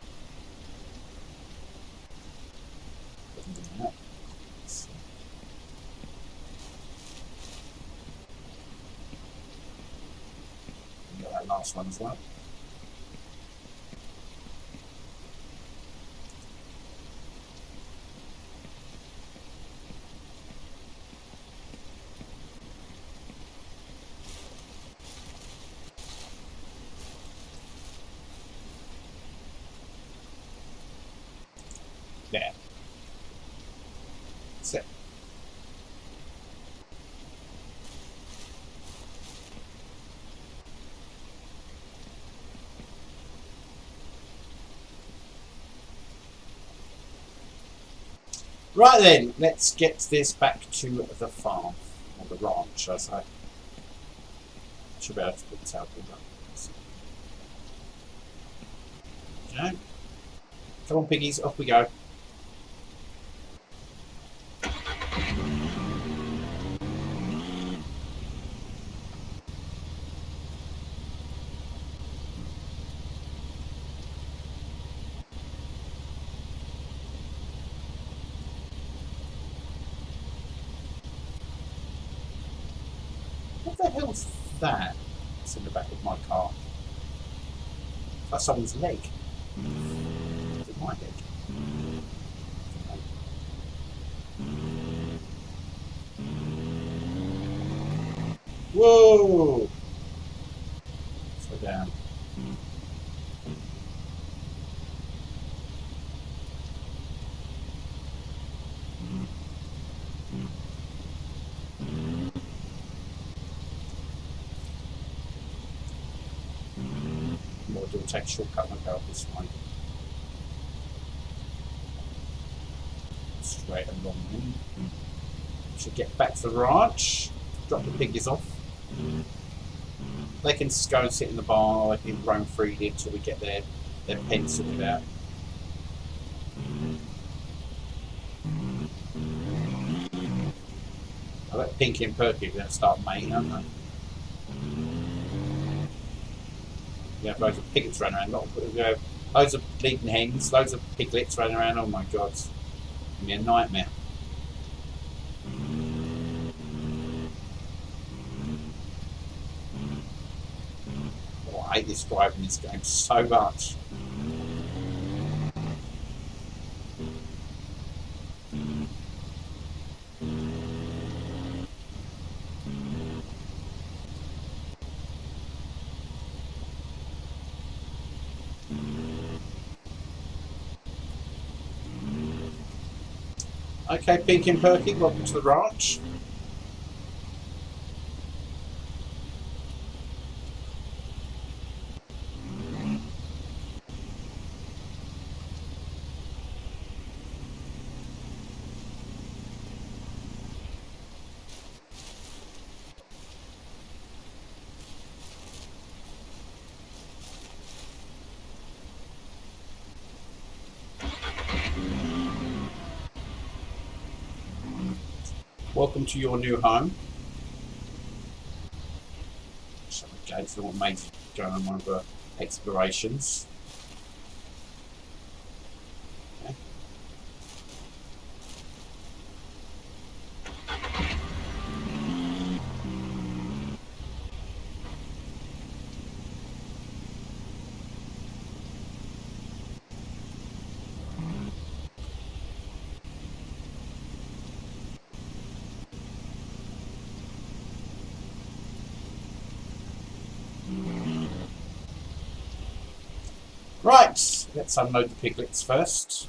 A: Got that last one as well. There. That's it. Right then, let's get this back to the farm, or the ranch, I say. I should be able to put this out there. Okay. Come on, piggies, off we go. What the hell's that? It's in the back of my car. That's someone's leg. Is it my leg? Whoa! Slow down. We'll take a shortcut and go up this way. Straight along then. Should get back to the ranch. Drop the piggies off. They can just go and sit in the barn or they can roam freely until we get their pen sorted out. I bet Pinky and Perky are going to start mating, aren't they? We have loads of piglets running around. We have loads of bleeding hens, loads of piglets running around. Oh my god. It's going to be a nightmare. Oh, I hate this driving this game so much. Okay, Pinky and Perky, welcome to the ranch. Welcome to your new home. Shut the gates, they're all amazing. going on one of the explorations. Okay. Right, let's unload the piglets first.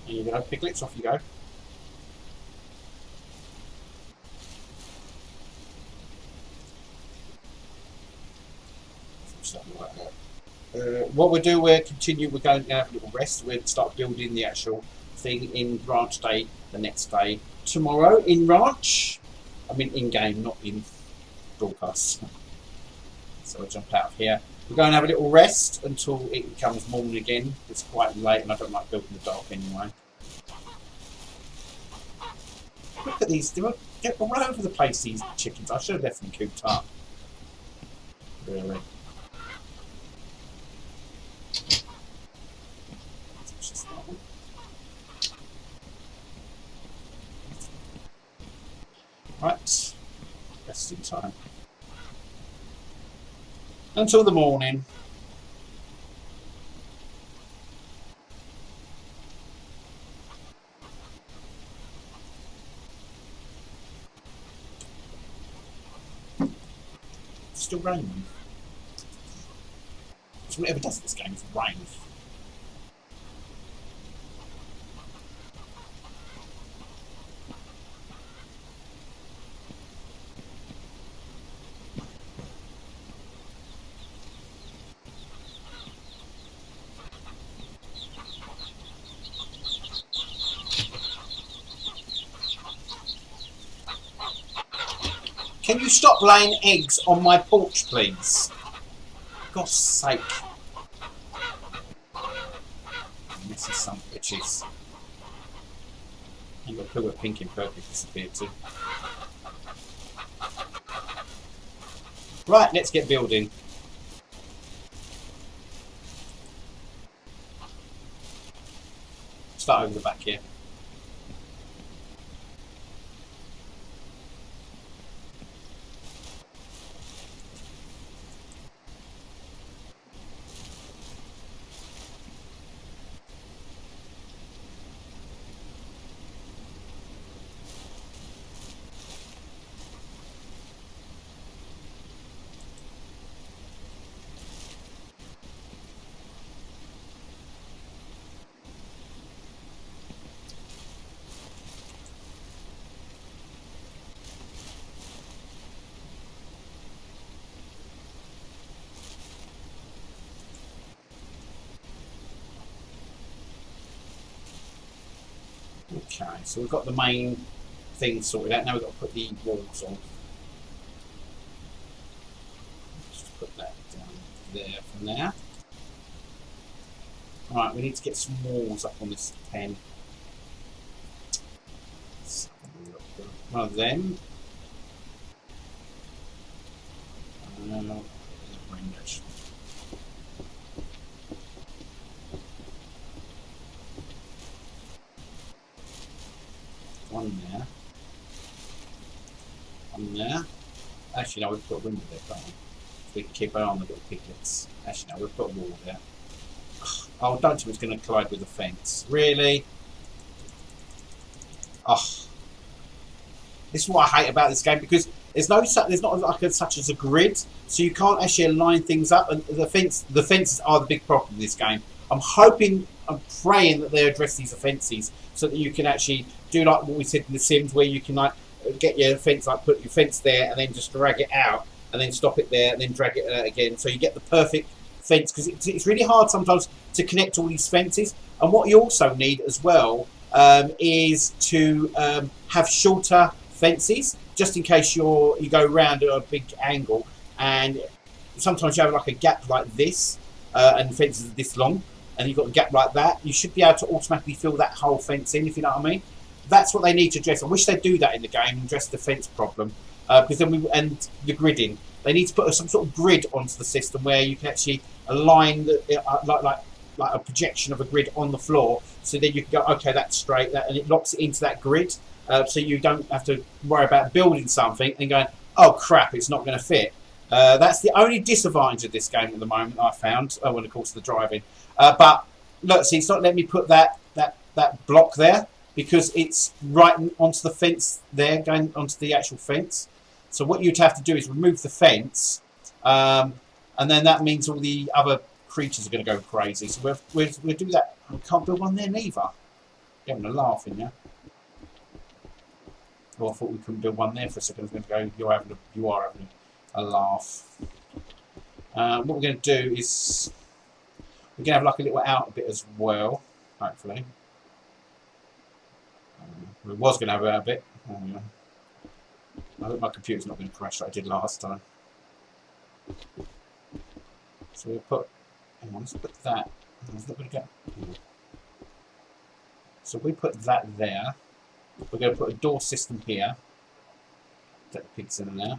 A: There you go, piglets, off you go. What we'll do, we're going to have a little rest. We'll start building the actual thing in Ranch Day the next day. Tomorrow in Ranch, I mean in-game, not in broadcast. So we'll jump out of here. We're going to have a little rest until it becomes morning again. It's quite late and I don't like building in the dark anyway. Look at these, they're all over the place, these chickens. I should have left them cooped up. Really. Right, resting time. Until the morning. It's still raining. It's whatever does this game, it's rain. Can you stop laying eggs on my porch, please? For God's sake. This is some bitches. And look who a pink and purple disappeared to. Right, let's get building. Start over the back here. Okay, so we've got the main thing sorted out. Now we've got to put the walls on. Just put that down there for now. Alright, we need to get some walls up on this pen. Let's have a look. One of them. One there. One there. Actually, no, we've put a window there, can't we? So we can keep an eye on the little piglets. Actually, no, we've put a wall there. Oh, don't think it's going to collide with the fence. Really? Oh. This is what I hate about this game, because there's not like such as a grid, so you can't actually align things up. And the fences are the big problem in this game. I'm praying that they address these fences so that you can actually do like what we said in The Sims, where you can like get your fence, like put your fence there and then just drag it out and then stop it there and then drag it out again, so you get the perfect fence, because it's really hard sometimes to connect all these fences. And what you also need as well is to have shorter fences, just in case you go around at a big angle, and sometimes you have like a gap like this, and the fence is this long, and you've got a gap like that. You should be able to automatically fill that whole fence in, if you know what I mean. That's what they need to address. I wish they'd do that in the game and address the fence problem. because then and the gridding. They need to put some sort of grid onto the system where you can actually align like a projection of a grid on the floor, so then you can go, okay, that's straight, and it locks it into that grid, so you don't have to worry about building something and going, oh crap, it's not going to fit. That's the only disadvantage of this game at the moment I found. Oh, and of course the driving. But look, see, it's not letting me put that block there because it's right onto the fence there, going onto the actual fence. So what you'd have to do is remove the fence, and then that means all the other creatures are going to go crazy. So we'll do that. We can't build one there neither. You're having a laugh in there. Oh, I thought we couldn't build one there for a second. I was going to go, you are having a laugh. What we're going to do is we're going to have like a little outer bit as well, hopefully. We was going to have a bit. Oh, yeah. I hope my computer's not going to crash like I did last time. So we'll put, hang on, let's put that. It's not going to go. So we put that there. We're going to put a door system here. Get the pigs in there.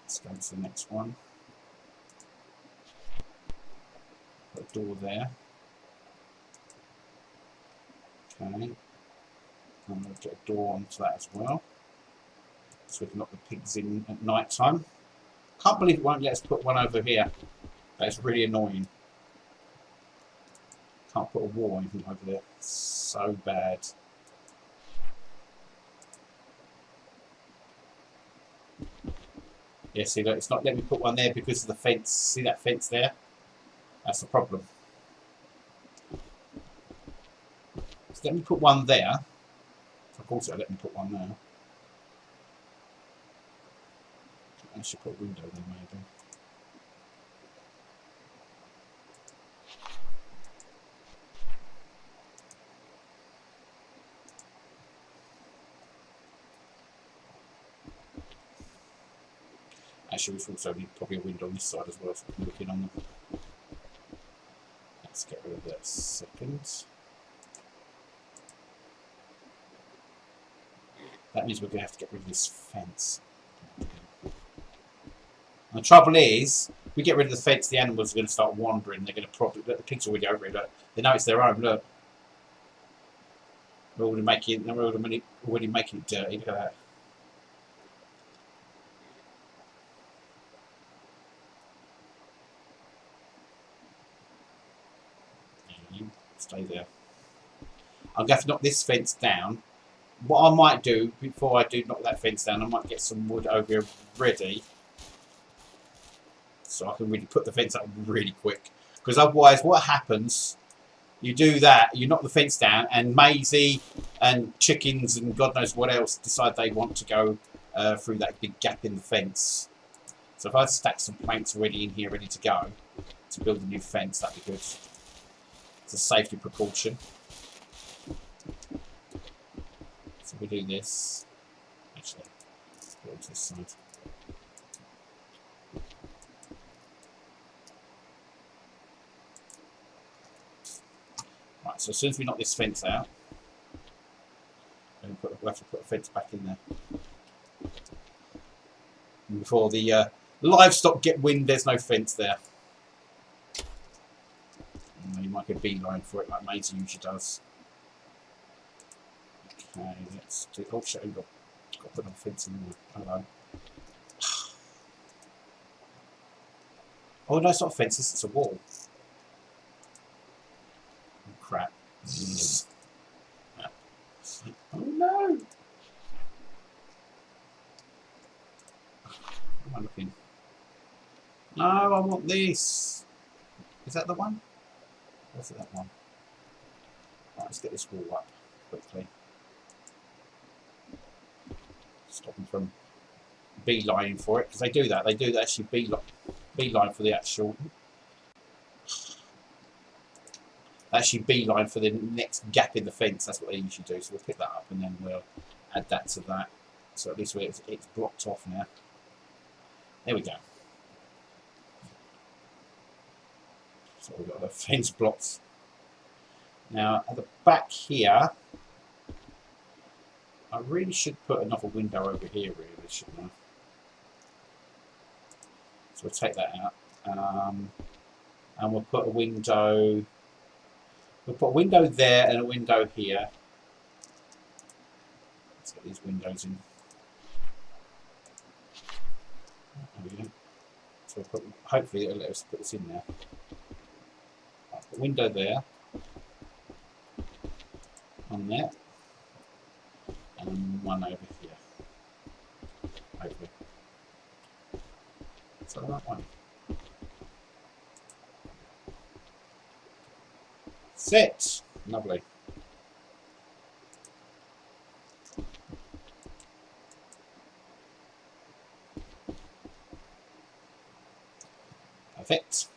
A: Let's go to the next one. Put a door there. Okay. I'm going to get a door onto that as well, so we can lock the pigs in at night time. Can't believe it won't let us put one over here. That's really annoying. Can't put a wall or anything over there. It's so bad. Yeah, see, look, it's not letting me put one there because of the fence. See that fence there? That's the problem. So let me put one there. Of course, it'll let me put one there. I should put a window there, maybe. Actually, we've also need probably a window on this side as well, so we can look in on them. Let's get rid of that second. That means we're going to have to get rid of this fence. And the trouble is, if we get rid of the fence, the animals are going to start wandering. They're going to probably, look, the pigs are already over it. Look. They know it's their own. Look, they're already making it dirty. Look at that. You stay there. I'm going to have to knock this fence down. What I might do, before I do knock that fence down, I might get some wood over here ready. So I can really put the fence up really quick. Because otherwise, what happens, you do that, you knock the fence down, and Maisie and chickens and God knows what else decide they want to go through that big gap in the fence. So if I stack some planks already in here, ready to go, to build a new fence, that'd be good. It's a safety precaution. So we do this. Actually, let's go to this side. Right, so as soon as we knock this fence out, we'll have to put a fence back in there. And before the livestock get wind, there's no fence there. And you might get a beeline for it like Maisie usually does. Okay, let's do. Oh shit, we've got to put another fence in there. Hello. Oh no, it's not a fence, it's a wall. Oh, crap. Oh no! Where am I looking? No, I want this. Is that the one? Or is it that one? Right, let's get this wall up quickly. Stop them from beelining for it, because they do that. They do actually beeline for the actual. Actually, beeline for the next gap in the fence. That's what they usually do. So we'll pick that up and then we'll add that to that. So at least it's blocked off now. There we go. So we've got the fence blocked. Now at the back here, I really should put another window over here, really, shouldn't I? So we'll take that out. And we'll put a window. We'll put a window there and a window here. Let's get these windows in. There we go. So we'll put, hopefully it'll let us put this in there. Right, put a window there. On there. And one over here. Hopefully. Is that the right one? Set. Lovely. Perfect.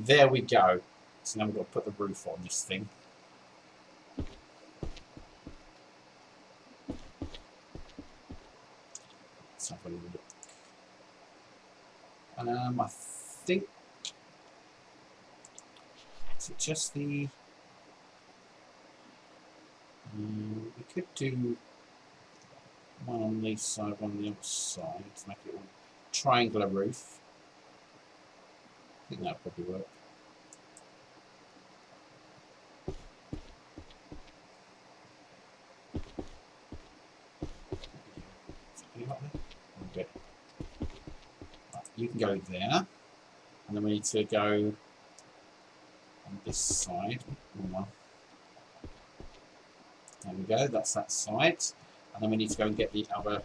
A: There we go. So now we've got to put the roof on this thing. Let's have a look. I think, is it just the, we could do one on this side, one on the other side, to make it a triangular roof. I think that would probably work. Okay. Right, you can go there, and then we need to go on this side. There we go, that's that side. And then we need to go and get the other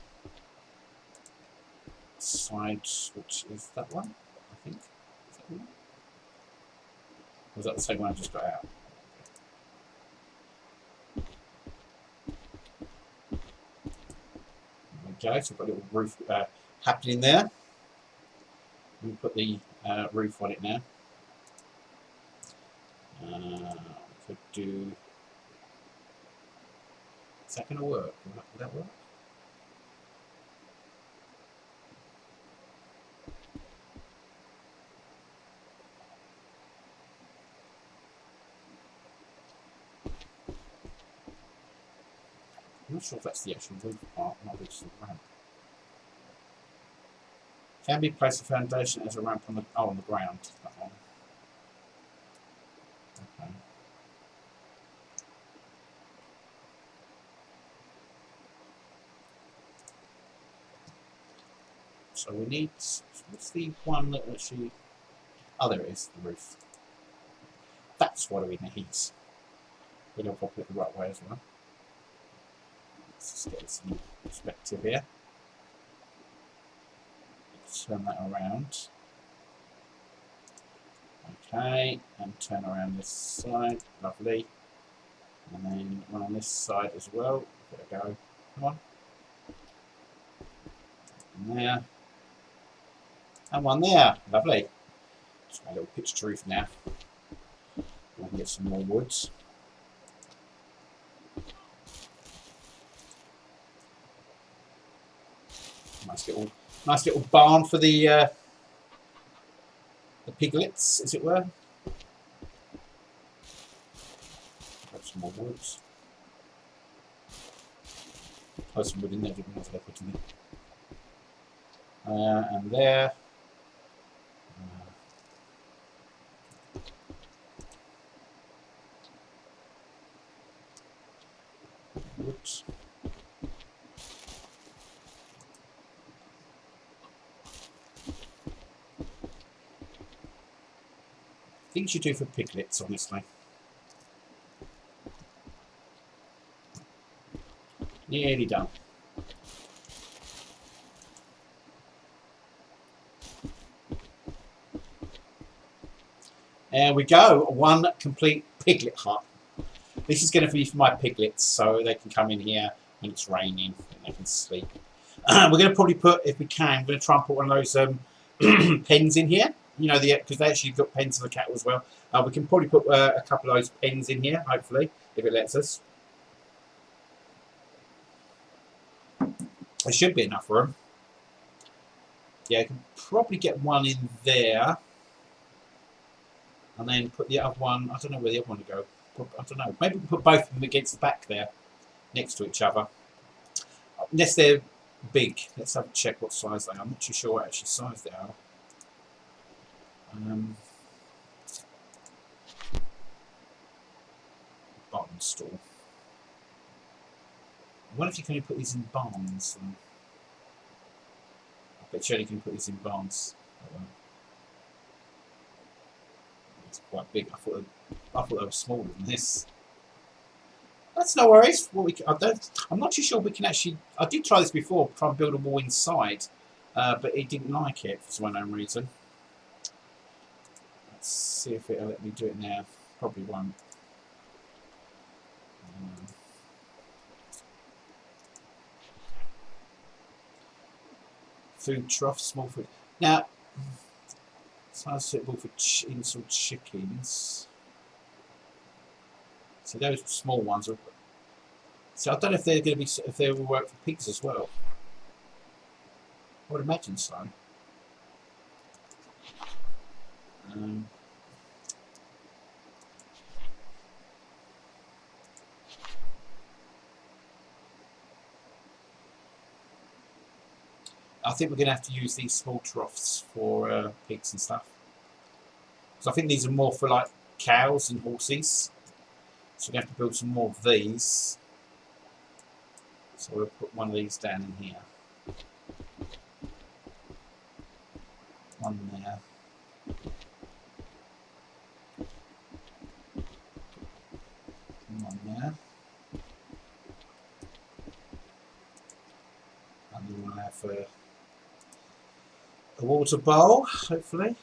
A: side, which is that one, I think. Is that the one? Or was that the same one I just got out? There we go, so we've got a little roof happening there. We'll put the roof on it now. We could do. Is that going to work? Will that work? I'm not sure if that's the actual roof part, not just the ramp. Can we place a foundation as a ramp on the on the ground? That one. Okay. So we need. What's the one that actually? Oh, there it is. The roof. That's what we need. We're going to pop it the right way as well. Let's just get this in perspective here. Let's turn that around. Okay, and turn around this side. Lovely. And then one on this side as well. There we go. Come on. And there. And one there. Lovely. Just a little pitched roof now. We can get some more woods. Nice little barn for the piglets, as it were. Grab some more woods. Oh, some wood in there, didn't have to put in there. And there. Woods. Things you do for piglets, honestly. Nearly done. There we go, one complete piglet hut. This is going to be for my piglets, so they can come in here when it's raining and they can sleep. We're going to probably put, if we can, we're going to try and put one of those pens in here. You know, because they actually got pens for the cattle as well. We can probably put a couple of those pens in here, hopefully, if it lets us. There should be enough room. Yeah, I can probably get one in there. And then put the other one, I don't know where the other one will go. I don't know. Maybe we can put both of them against the back there, next to each other. Unless they're big. Let's have a check what size they are. I'm not too sure what actually size they are. Barn stall. I wonder if you can only put these in barns. I bet you only can put these in barns. It's quite big. I thought they were smaller than this. That's no worries. What I'm not too sure we can actually. I did try this before, try and build a wall inside, but it didn't like it for some unknown reason. Let's see if it'll let me do it now. Probably won't. Food trough, small food. Now, size suitable for installed chickens. So those small ones are. So I don't know if they're going to be, if they will work for pigs as well. I would imagine so. I think we're going to have to use these small troughs for pigs and stuff. So I think these are more for like cows and horses. So we're going to have to build some more of these. So we'll put one of these down in here. One there. One there. And then we'll have a water bowl, hopefully.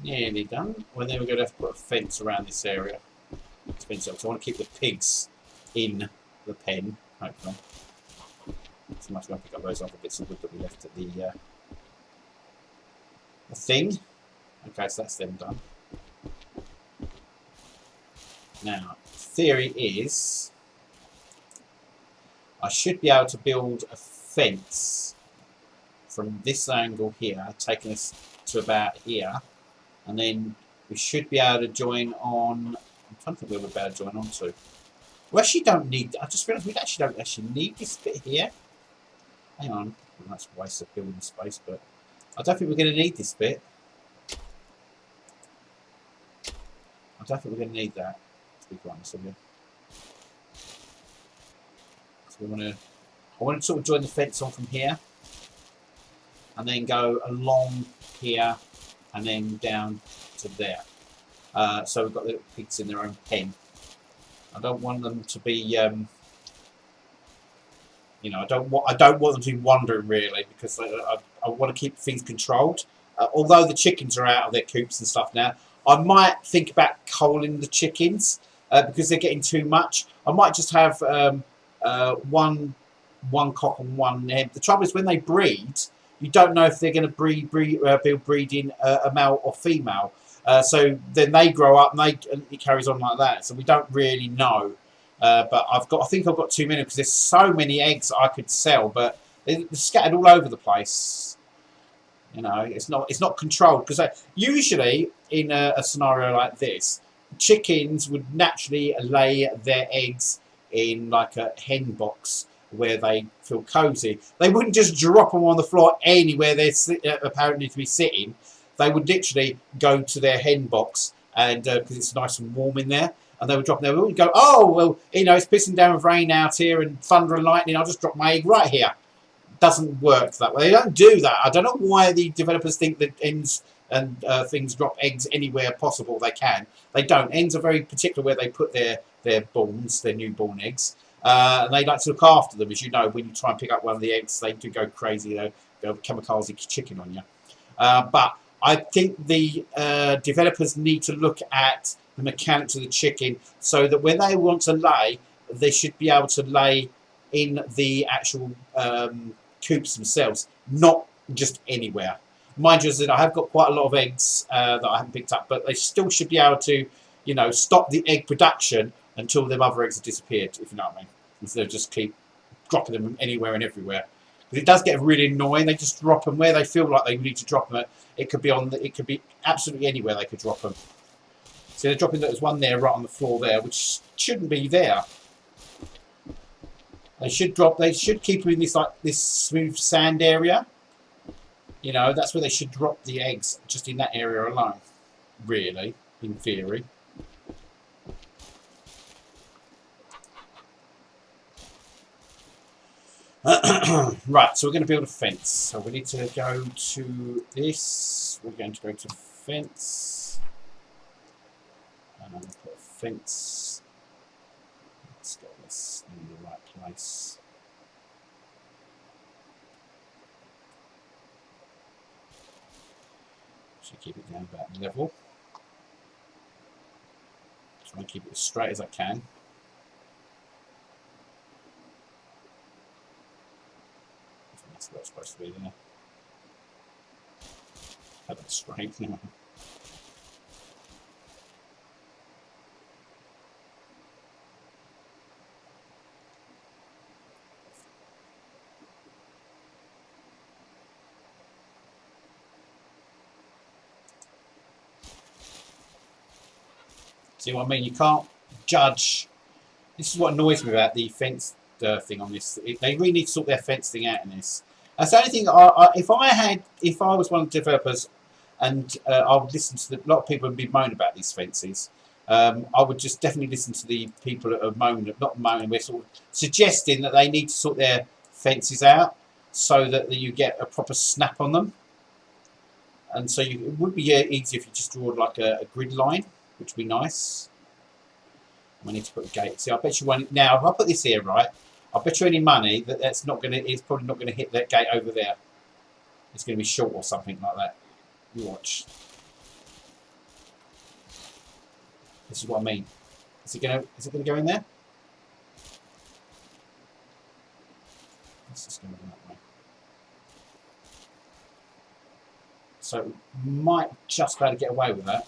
A: Nearly done. Well, then we're going to have to put a fence around this area. So I want to keep the pigs in the pen, hopefully. So I'm going to pick up those other bits of wood that we left at the thing. Okay, so that's them done. Now, theory is I should be able to build a fence from this angle here, taking us to about here, and then we should be able to join on. I'm trying to think where we're about to join on to. We actually don't need. I just realised we actually don't actually need this bit here. Hang on, well, that's a waste of building space, but I don't think we're going to need this bit. I don't think we're going to need that, to be quite honest with you. So we want to. I want to sort of join the fence on from here, and then go along here, and then down to there. So we've got little pigs in their own pen. I don't want them to be, you know, I don't want them to be wandering really, because I want to keep things controlled. Although the chickens are out of their coops and stuff now, I might think about culling the chickens because they're getting too much. I might just have one cock and one hen. The trouble is when they breed, you don't know if they're going to be breeding a male or female. So then they grow up and it carries on like that. So we don't really know. But I think I've got too many because there's so many eggs I could sell, but they're scattered all over the place. You know, it's not controlled because usually in a scenario like this, chickens would naturally lay their eggs in like a hen box where they feel cozy. They wouldn't just drop them on the floor anywhere they're apparently to be sitting. They would literally go to their hen box and because it's nice and warm in there, and they would drop them there. We would go, oh well, you know, it's pissing down with rain out here and thunder and lightning. I'll just drop my egg right here. Doesn't work that way. They don't do that. I don't know why the developers think that hens and things drop eggs anywhere possible they can. They don't. Hens are very particular where they put their borns, their newborn eggs. And they like to look after them, as you know. When you try and pick up one of the eggs, they do go crazy. They'll kamikaze chicken on you. But I think the developers need to look at the mechanics of the chicken so that when they want to lay, they should be able to lay in the actual coops themselves, not just anywhere. Mind you, that I have got quite a lot of eggs that I haven't picked up, but they still should be able to, you know, stop the egg production until their other eggs have disappeared, if you know what I mean. Instead of just keep dropping them anywhere and everywhere. Because it does get really annoying. They just drop them where they feel like they need to drop them. It could be it could be absolutely anywhere they could drop them. So they're dropping. There's one there right on the floor there, which shouldn't be there. They should drop. They should keep them in this smooth sand area. You know, that's where they should drop the eggs, just in that area alone. Really, in theory. Right, so we're going to build a fence. So we need to go to this. We're going to go to fence. And I'm going to put a fence. Let's get this in the right place. Should keep it down about level. Try and keep it as straight as I can. That's what it's supposed to be there. Have it straight now. See what I mean? You can't judge. This is what annoys me about the fence thing on this. They really need to sort their fence thing out in this. That's the only thing. If I was one of the developers, and I would listen to a lot of people who've been moaning about these fences. I would just definitely listen to the people that are moaning, not moaning, we're sort of suggesting that they need to sort their fences out so that you get a proper snap on them. And so it would be easier if you just draw like a grid line, which would be nice. We need to put a gate. See, I bet you one now. If I put this here, right, I bet you any money that it's probably not going to hit that gate over there. It's going to be short or something like that. You watch. This is what I mean. Is it going to go in there? This is going that way. So might just be able to get away with that.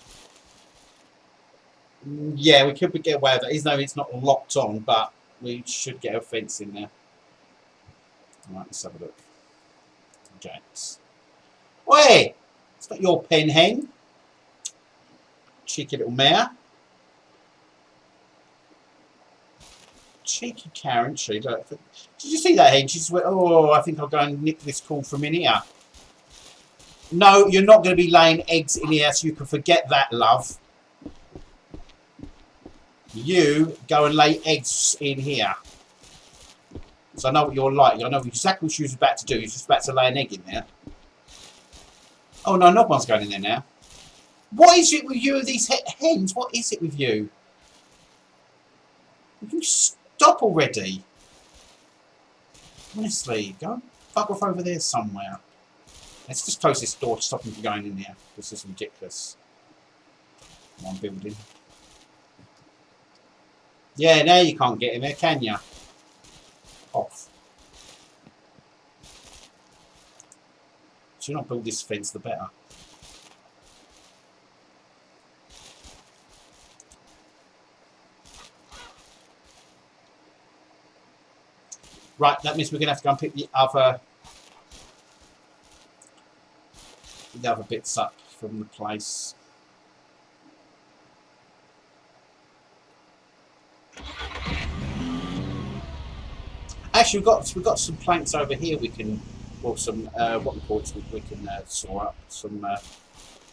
A: Yeah, we could get away with that. Even though it's not locked on, but we should get a fence in there. Alright, let's have a look. James. Oi! It's not your pen hen. Cheeky little mare. Cheeky Karen, she. Look. Did you see that hen? She just went, oh, I think I'll go and nick this corn from in here. No, you're not going to be laying eggs in here, so you can forget that, love. You go and lay eggs in here. So I know what you're like. I know exactly what she was about to do. She's just about to lay an egg in there. Oh no, not one's going in there now. What is it with you and these hens? What is it with you? Will you stop already? Honestly, go and fuck off over there somewhere. Let's just close this door to stop them from going in there. This is ridiculous. One building. Yeah, now you can't get in there, can you? Off. The sooner I build this fence, the better. Right, that means we're going to have to go and pick the other the other bits up from the place. Actually, we've got some planks over here. We can, well, some what we call it, we can saw up some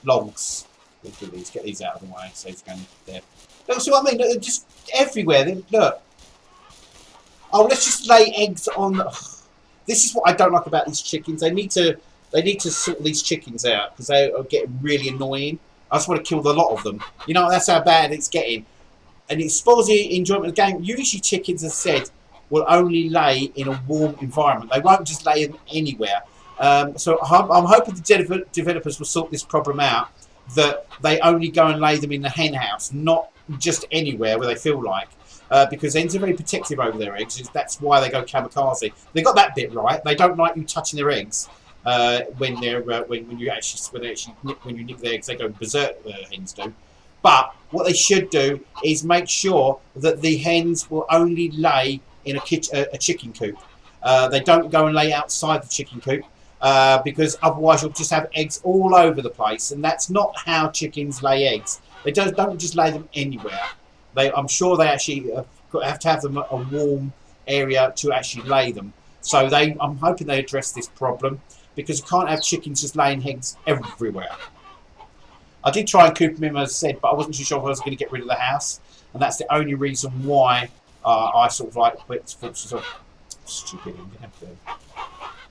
A: logs. We'll do these, get these out of the way. So it's going there. Look, see what I mean? They're just everywhere. Look. Oh, let's just lay eggs on. This is what I don't like about these chickens. They need to sort these chickens out because they are getting really annoying. I just want to kill the lot of them. You know, that's how bad it's getting, and it spoils the enjoyment of the game. Usually, chickens, as I said, will only lay in a warm environment. They won't just lay them anywhere. So I'm hoping the developers will sort this problem out, that they only go and lay them in the hen house, not just anywhere where they feel like. Because hens are very protective over their eggs. That's why they go kamikaze. They got that bit right. They don't like you touching their eggs when you nick their eggs. They go berserk. The hens do. But what they should do is make sure that the hens will only lay in a chicken coop. They don't go and lay outside the chicken coop because otherwise you'll just have eggs all over the place, and that's not how chickens lay eggs. They don't just lay them anywhere. I'm sure they actually have to have them a warm area to actually lay them. So I'm hoping they address this problem, because you can't have chickens just laying eggs everywhere. I did try and coop them in, as I said, but I wasn't too sure if I was going to get rid of the house, and that's the only reason why I sort of like sort of stupid.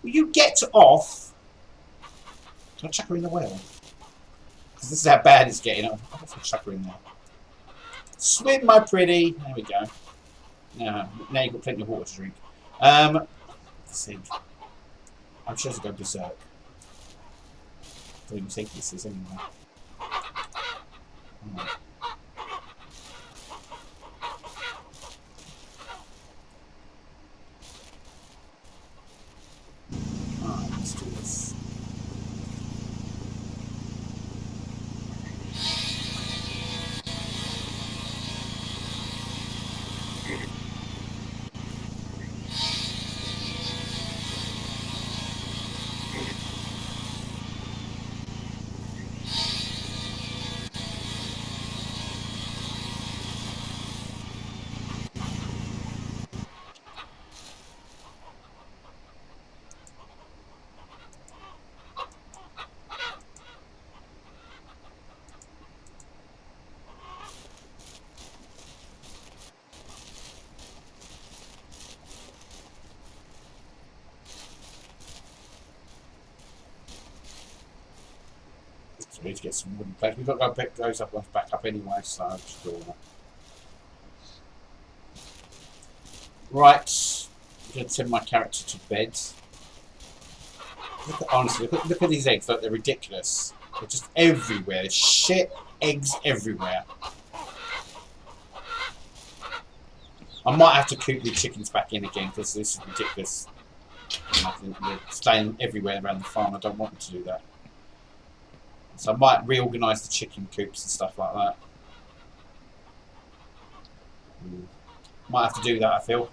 A: Will you get off? Can I chuck her in the well? Because this is how bad it's getting. I'll have to chuck her in there. Swim, my pretty. There we go. Now you've got plenty of water to drink. Let's see. I'm sure to go berserk. I don't even think this is anyway. Right. Alright, let's do this. So we need to get some wooden planks. We've got to go pick those up back up anyway, so I'll just do all that. Right, I'm going to send my character to bed. Honestly, look at these eggs. Look, they're ridiculous. They're just everywhere. There's shit eggs everywhere. I might have to coop the chickens back in again, because this is ridiculous. They're staying everywhere around the farm. I don't want them to do that. So I might reorganise the chicken coops and stuff like that. Might have to do that, I feel.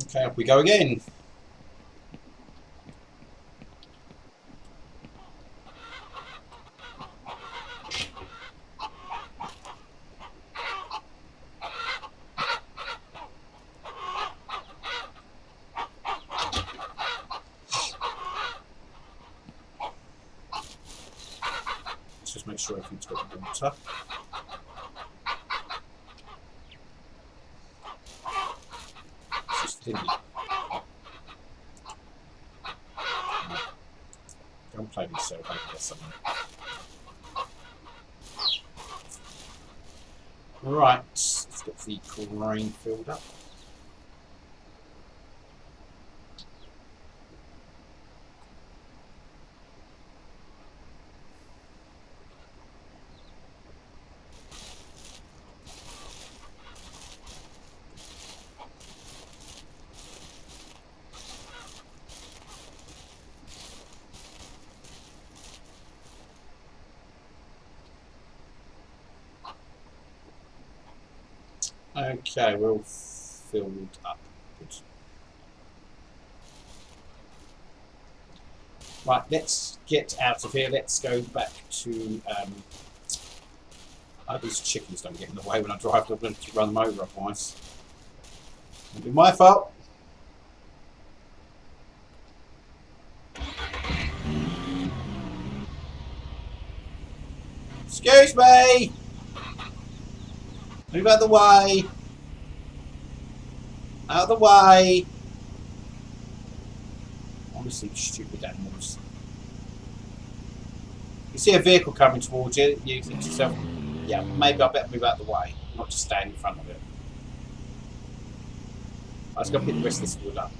A: Okay, up we go again. Let's just make sure everything's got water. Go and play with yourself, I guess something. Right, let's get the grain filled up. Okay, we're all filled up. Good. Right, let's get out of here. Let's go back to. I hope these chickens don't get in the way when I drive. I'm going to run them over otherwise. It'll be my fault. Excuse me! Move out of the way! Out of the way! Honestly, stupid animals. You see a vehicle coming towards you, you think to yourself, yeah, maybe I better move out of the way, not just stand in front of it. I was going to pick the rest of this wood up.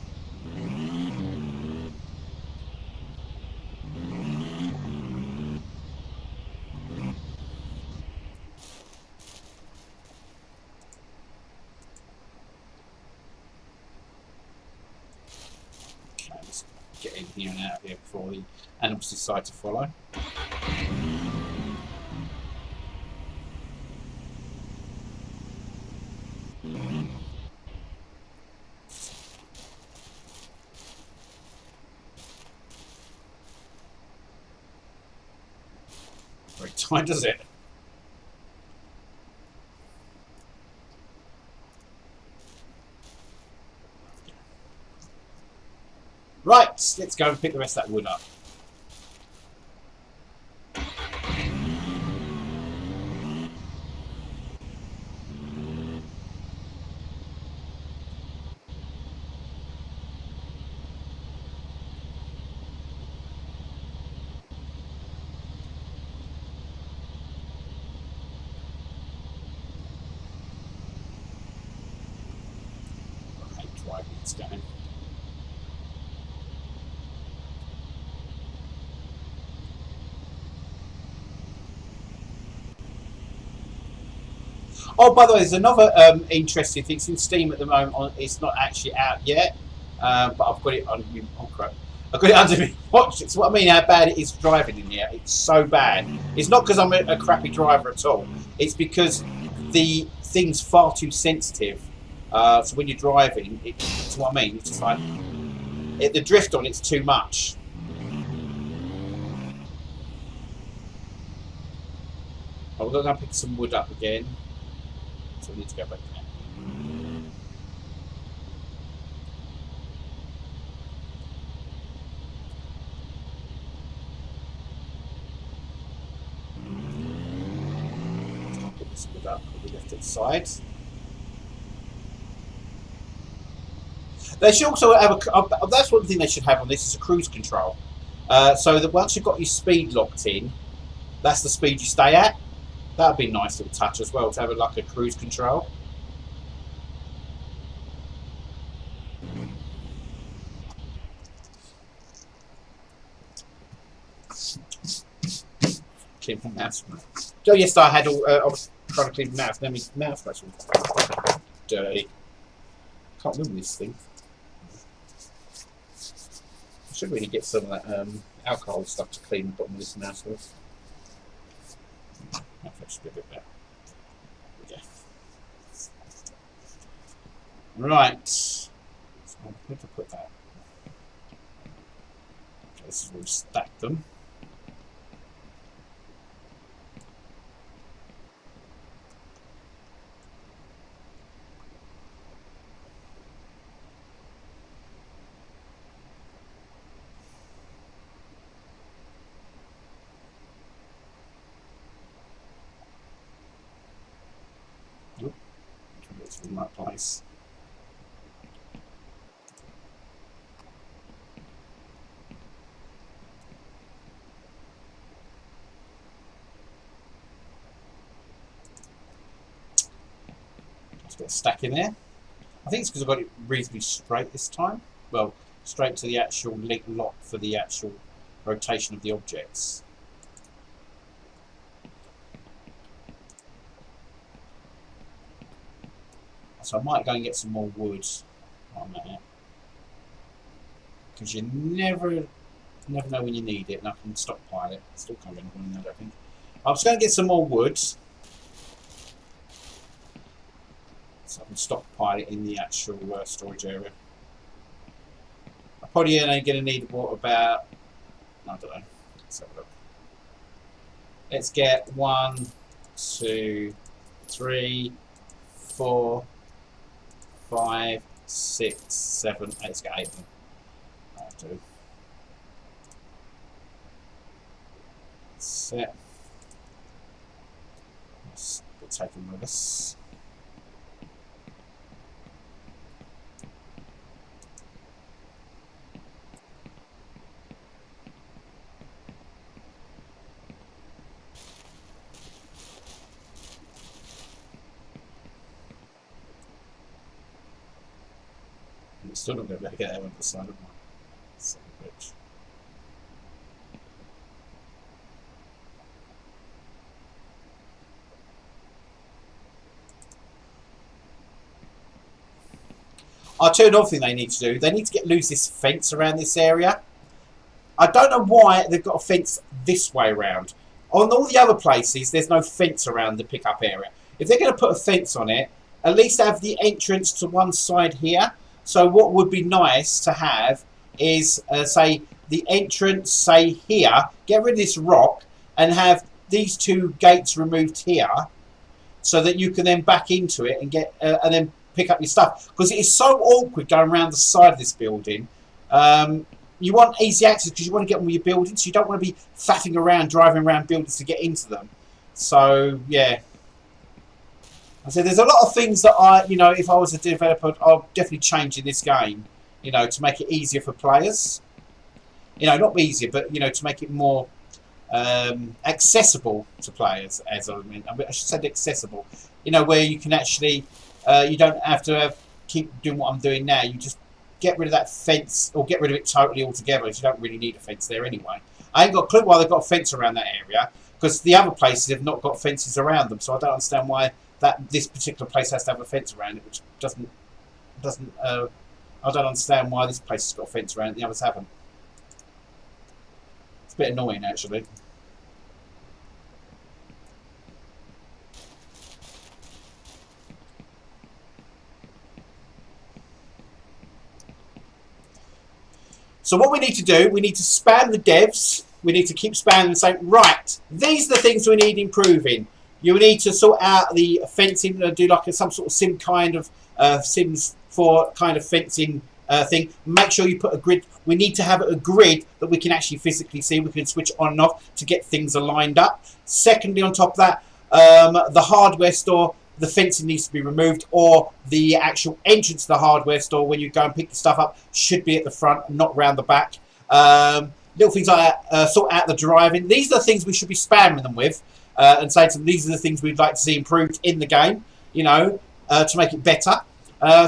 A: Okay, let's get in here and out of here before the animals decide to follow. Very tight, does it? Right, let's go and pick the rest of that wood up. I hate driving this game. Oh, by the way, there's another interesting thing. It's in Steam at the moment. It's not actually out yet, but I've got it on. Oh crap! I've got it under me. Watch. It's what I mean. How bad it is driving in here. It's so bad. It's not because I'm a crappy driver at all. It's because the thing's far too sensitive. So when you're driving, it's what I mean. It's just like the drift on it's too much. Oh, we're going to pick some wood up again. So we need to go back there. I'll pick this wood up on the left-hand side. They should also have a. That's one thing they should have on this is a cruise control. So that once you've got your speed locked in, that's the speed you stay at. That would be a nice little touch as well to have like a cruise control. Clean my mouse. Oh yes, I had all. I was trying to clean my mouse. Then my mouse was dirty. Can't remember this thing. I should really get some of that alcohol stuff to clean the bottom of this mouse with. I think should be a bit better. Yeah. Right. So where to put that? Okay, this is where we stack them. In that place. Just a bit of stack in there. I think it's because I've got it reasonably straight this time. Well, straight to the actual link lock for the actual rotation of the objects. So I might go and get some more wood on there. Because you never know when you need it, and I can stockpile it. Still can't get anyone in there, I don't think. I'm just going to get some more wood. So I can stockpile it in the actual storage area. I'm probably only going to need what about, I don't know. Let's have a look. Let's get 1, 2, 3, 4, 5, 6, 7, 8. Let's get 8 of them. That'll do. Set. We'll take them with us. I'm still not going to be able to get out of the side of my bridge. I'll tell you another thing they need to do. They need to lose this fence around this area. I don't know why they've got a fence this way around. On all the other places, there's no fence around the pickup area. If they're going to put a fence on it, at least have the entrance to one side here. So what would be nice to have is, say, the entrance, say, here. Get rid of this rock and have these two gates removed here so that you can then back into it and get and then pick up your stuff. Because it is so awkward going around the side of this building. You want easy access because you want to get on with your buildings. You don't want to be faffing around, driving around buildings to get into them. So, yeah. I said there's a lot of things that if I was a developer, I'll definitely change in this game, to make it easier for players. Not easier, but, to make it more accessible to players, as I mean. I should say accessible. Where you can actually, you don't have to keep doing what I'm doing now. You just get rid of that fence, or get rid of it totally altogether, because you don't really need a fence there anyway. I ain't got a clue why they've got a fence around that area, because the other places have not got fences around them, so I don't understand why this particular place has to have a fence around it, which doesn't I don't understand why this place has got a fence around it and the others haven't. It's a bit annoying, actually. So what we need to do, we need to spam the devs. We need to keep spamming and saying, right, these are the things we need improving. You need to sort out the fencing, do like some sort of sim kind of Sims 4 kind of fencing thing. Make sure you put a grid. We need to have a grid that we can actually physically see. We can switch on and off to get things aligned up. Secondly, on top of that, the hardware store, the fencing needs to be removed, or the actual entrance to the hardware store when you go and pick the stuff up should be at the front, not round the back. Little things like that, sort out the driving. These are the things we should be spamming them with. And say to them, these are the things we'd like to see improved in the game, to make it better.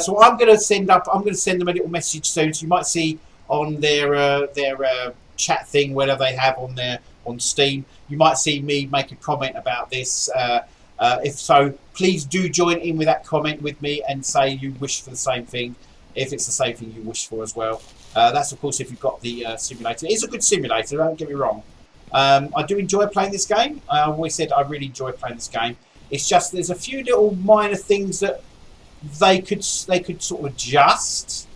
A: So I'm going to send them a little message soon. So you might see on their chat thing, whatever they have on Steam, you might see me make a comment about this. If so, please do join in with that comment with me and say you wish for the same thing, if it's the same thing you wish for as well. That's of course if you've got the simulator. It is a good simulator, don't get me wrong. I do enjoy playing this game. I always said I really enjoy playing this game. It's just there's a few little minor things that they could sort of adjust,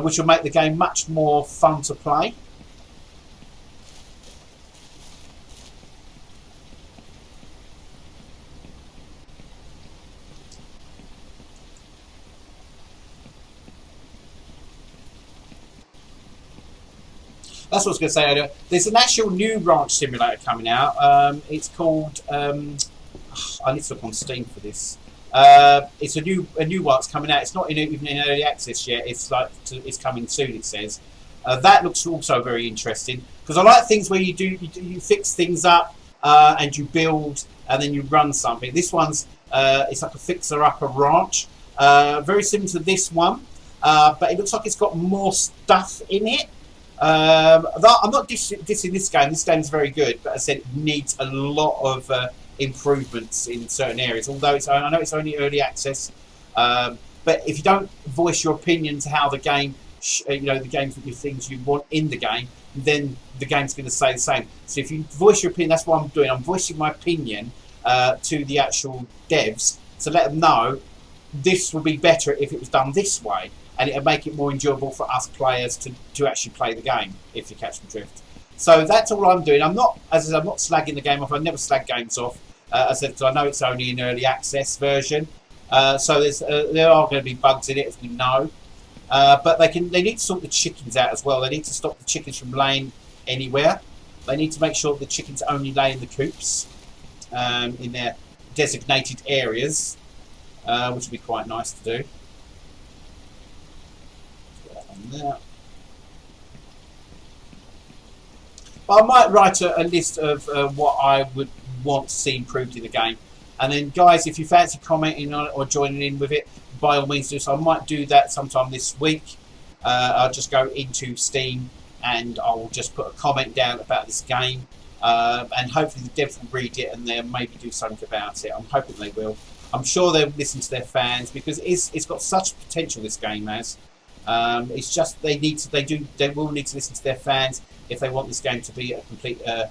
A: which will make the game much more fun to play. That's what I was going to say earlier. There's an actual new ranch simulator coming out. It's called. I need to look on Steam for this. It's a new one that's coming out. It's not even in early access yet. It's it's coming soon. It says. That looks also very interesting because I like things where you fix things up and you build and then you run something. This one's it's like a fixer-upper ranch, very similar to this one, but it looks like it's got more stuff in it. I'm not dissing this game. This game is very good, but as I said, it needs a lot of improvements in certain areas. Although I know it's only early access, but if you don't voice your opinion to how the game, the games with the things you want in the game, then the game's going to say the same. So if you voice your opinion, that's what I'm doing. I'm voicing my opinion to the actual devs to let them know this would be better if it was done this way, and it would make it more enjoyable for us players to actually play the game, if you catch the drift. So that's all I'm doing. I'm not, as I said, I'm not slagging the game off. I never slag games off. As I said, because I know it's only an early access version. So there are going to be bugs in it, as we know. But they need to sort the chickens out as well. They need to stop the chickens from laying anywhere. They need to make sure the chickens only lay in the coops, in their designated areas, which would be quite nice to do. Put that on there. But I might write a list of what I would want to see improved in the game. And then, guys, if you fancy commenting on it or joining in with it, by all means do so. I might do that sometime this week. I'll just go into Steam and I'll just put a comment down about this game. And hopefully the devs will read it and they'll maybe do something about it. I'm hoping they will. I'm sure they'll listen to their fans, because it's got such potential, this game has. It's just they will need to listen to their fans if they want this game to be a complete, a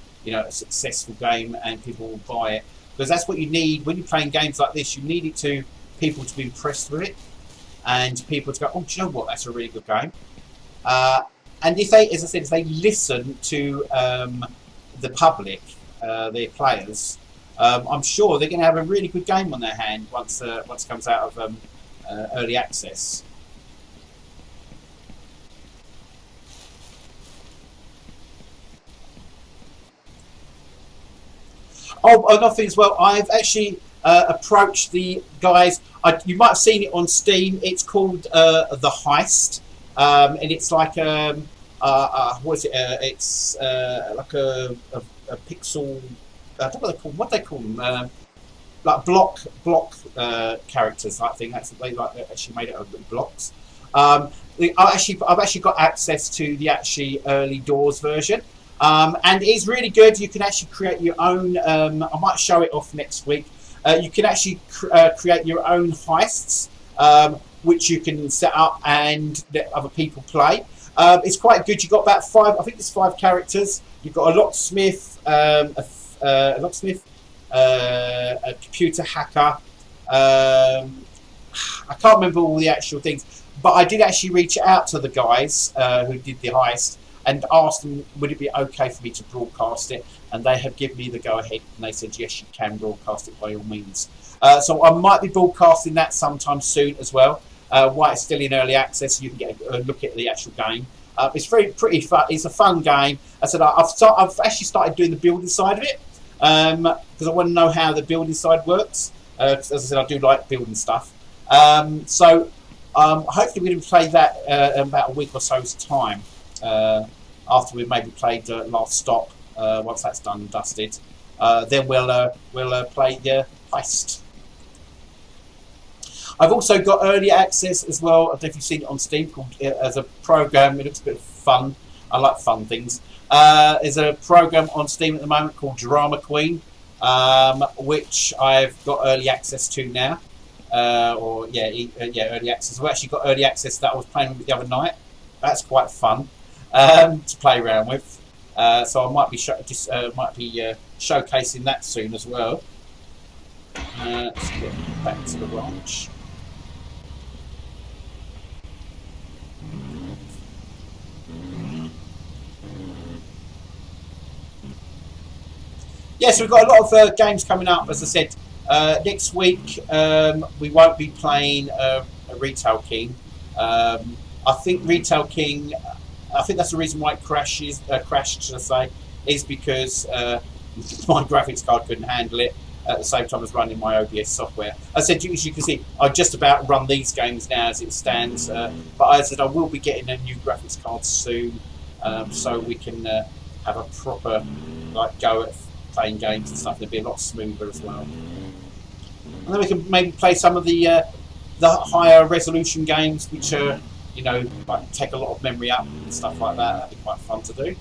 A: successful game and people will buy it. Because that's what you need when you're playing games like this. You need people to be impressed with it, and people to go, oh, do you know what? That's a really good game. And if they, as I said, if they listen to the public, their players, I'm sure they're going to have a really good game on their hand once it comes out of early access. Oh, another thing as well, I've actually approached the guys. You might have seen it on Steam. It's called The Heist, and it's like what is it? It's like a pixel. I don't know what they call them. Like block characters type thing. That's they actually made it of blocks. I've actually got access to the early doors version. And it's really good. You can actually create your own. I might show it off next week. You can actually create your own heists, which you can set up and let other people play. It's quite good. You've got about 5. I think it's 5 characters. You've got a locksmith, a computer hacker. I can't remember all the actual things, but I did actually reach out to the guys who did the heist and asked them, would it be okay for me to broadcast it? And they have given me the go-ahead, and they said, yes, you can broadcast it by all means. So I might be broadcasting that sometime soon as well, while it's still in early access, so you can get a look at the actual game. It's pretty fun. It's a fun game. I said I've actually started doing the building side of it, because I want to know how the building side works. As I said, I do like building stuff. So hopefully we're going to play that in about a week or so's time. After we've maybe played Last Stop, once that's done and dusted, then we'll play the Heist. I've also got early access as well. I don't know if you've seen it on Steam, called as a program. It looks a bit fun. I like fun things. There's a program on Steam at the moment called Drama Queen, which I've got early access to now. Early access. I've actually got early access that I was playing with the other night. That's quite fun to play around with. So I might be showcasing that soon as well. Let's get back to the ranch. Yes, we've got a lot of games coming up. As I said, next week we won't be playing a Retail King. I think Retail King, I think that's the reason why it crashed, should I say, is because my graphics card couldn't handle it at the same time as running my OBS software. As I said, as you can see, I just about run these games now as it stands, but as I said, I will be getting a new graphics card soon, so we can have a proper go at playing games and stuff. It'll be a lot smoother as well. And then we can maybe play some of the higher resolution games, which are, take a lot of memory up and stuff like that. That'd be quite fun to do.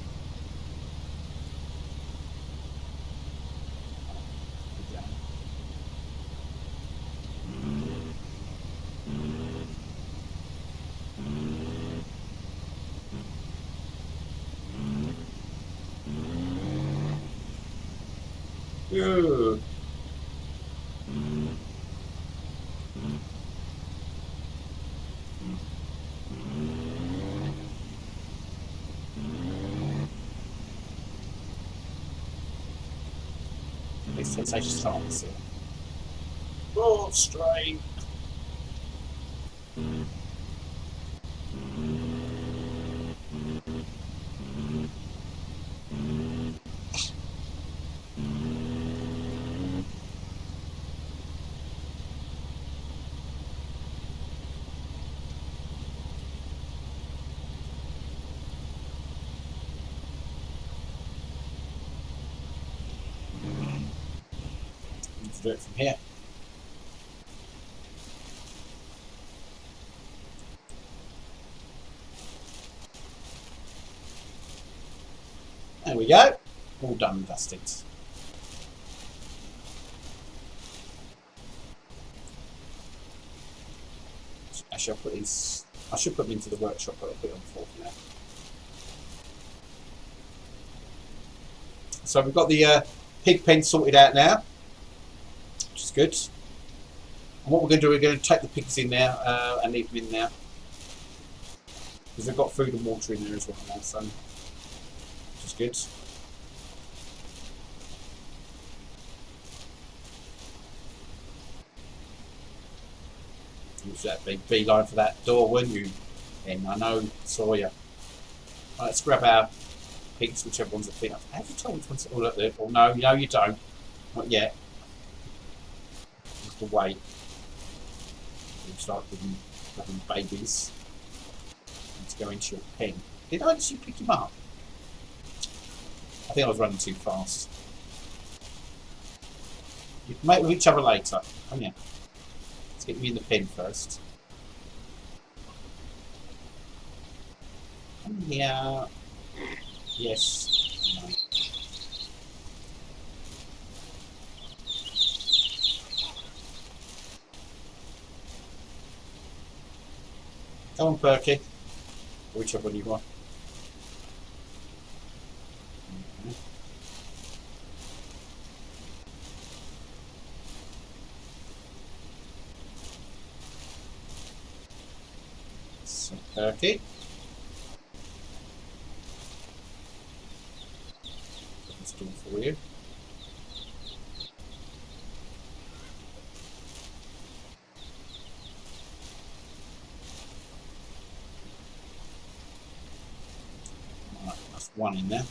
A: Sensation starts here. Oh, strain. Do it from here. There we go. All done and dusted. Actually, I'll put these. I should put them into the workshop, but I'll put it on the floor for now. So we've got the pig pen sorted out now, which is good. And what we're going to do, we're going to take the pigs in now and leave them in now, because they've got food and water in there as well now, so which is good. Use that big beeline for that door, wouldn't you? And I know, saw you. Right, let's grab our pigs, whichever ones are fit. Have you told which ones are all up there? Well, no, you don't. Not yet. Just to wait. We'll start giving babies. Let's go into your pen. Did I actually pick him up? I think I was running too fast. You can mate with each other later. Oh yeah. Let's get you in the pen first. Yeah. Yes. No. Come on, Perky. Whichever one you want. So, Perky. Let's do it for you. One in there.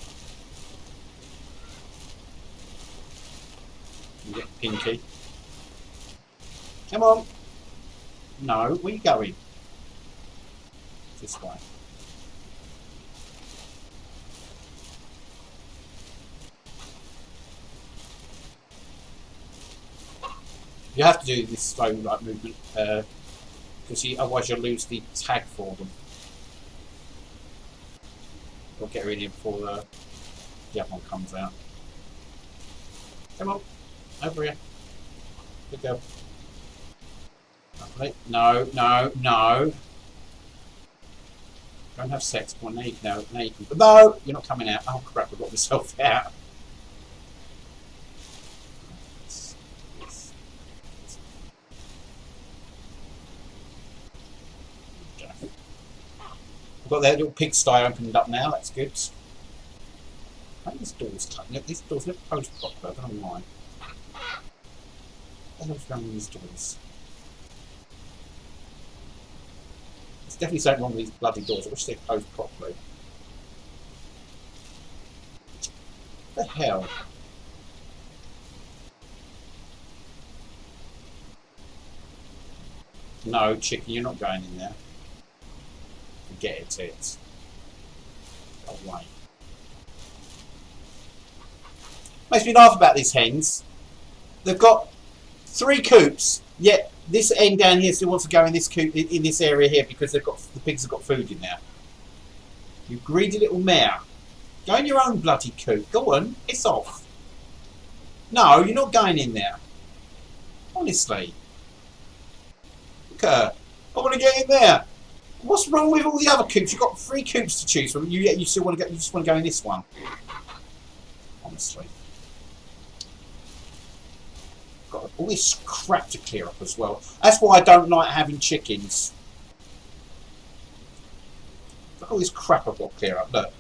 A: You get Pinky. Come on. No, where are you going? This way. You have to do this slow like movement because otherwise you'll lose the tag for them. We'll get her in here before the other one comes out. Come on, over here. Good girl. Lovely. No, no, no. Don't have sex. Come on, now you can. Now you can. No, you're not coming out. Oh crap! I got myself out. Got that little pigsty opened up now, that's good. I think this door's closed. Look, these doors look closed properly, I don't know why. What the hell's wrong with these doors? There's definitely something wrong with these bloody doors. I wish they're closed properly. What the hell? No, chicken, you're not going in there. Forget it. Go away. Makes me laugh about these hens. They've got 3 coops, yet this end down here still wants to go in this coop in this area here because they've got the pigs have got food in there. You greedy little mare. Go in your own bloody coop. Go on, it's off. No, you're not going in there. Honestly. Look at her. I want to get in there. What's wrong with all the other coops? You've got 3 coops to choose from. You still want to go? You just want to go in this one? Honestly, got all this crap to clear up as well. That's why I don't like having chickens. Look at all this crap I've got to clear up. Look.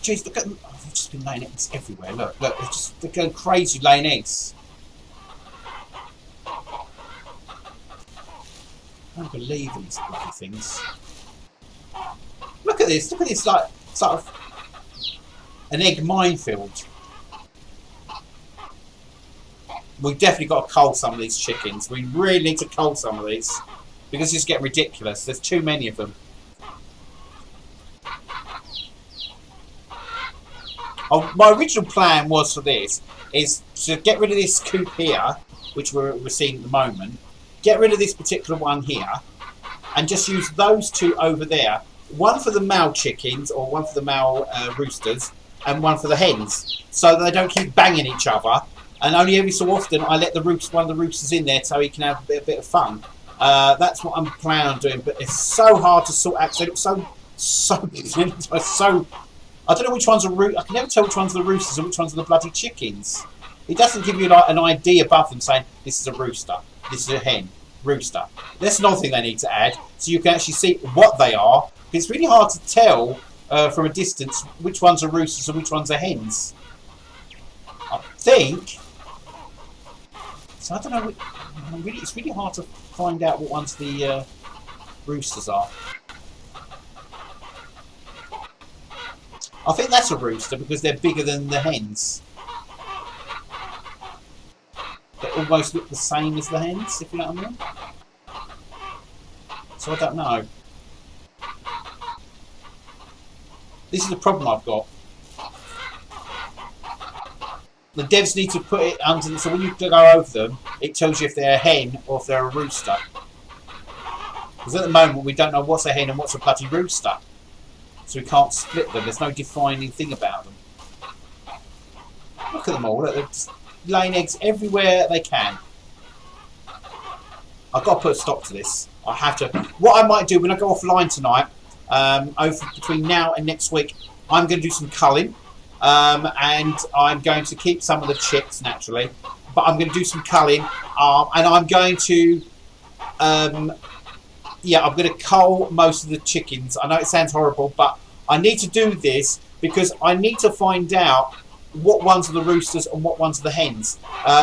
A: Jeez, look at them. Oh, they've just been laying eggs everywhere. Look, they're going crazy laying eggs. I don't believe these bloody things. Look at this, like, sort of an egg minefield. We've definitely got to cull some of these chickens. We really need to cull some of these, because it's getting ridiculous. There's too many of them. Oh, my original plan was for this, is to get rid of this coop here, which we're seeing at the moment, get rid of this particular one here, and just use those two over there. One for the male chickens, or one for the male roosters, and one for the hens, so that they don't keep banging each other. And only every so often I let one of the roosters in there so he can have a bit of fun. That's what I'm planning on doing, but it's so hard to sort out. They look so I don't know which ones are I can never tell which ones are the roosters and which ones are the bloody chickens. It doesn't give you like an ID above them saying this is a rooster, this is a hen, rooster. That's another thing they need to add, so you can actually see what they are. It's really hard to tell from a distance which ones are roosters and which ones are hens. I think. So I don't know. It's really hard to find out what ones the roosters are. I think that's a rooster because they're bigger than the hens. They almost look the same as the hens, if you know what I mean. So I don't know. This is the problem I've got. The devs need to put it under, so when you go over them, it tells you if they're a hen or if they're a rooster. Because at the moment we don't know what's a hen and what's a bloody rooster. So we can't split them, there's no defining thing about them. Look at them all, look, they're just laying eggs everywhere they can. I've got to put a stop to this. I have to. What I might do when I go offline tonight, between now and next week, I'm going to do some culling. And I'm going to keep some of the chicks naturally, but I'm going to do some culling, and I'm going to, yeah, I'm going to cull most of the chickens. I know it sounds horrible, but I need to do this because I need to find out what ones are the roosters and what ones are the hens,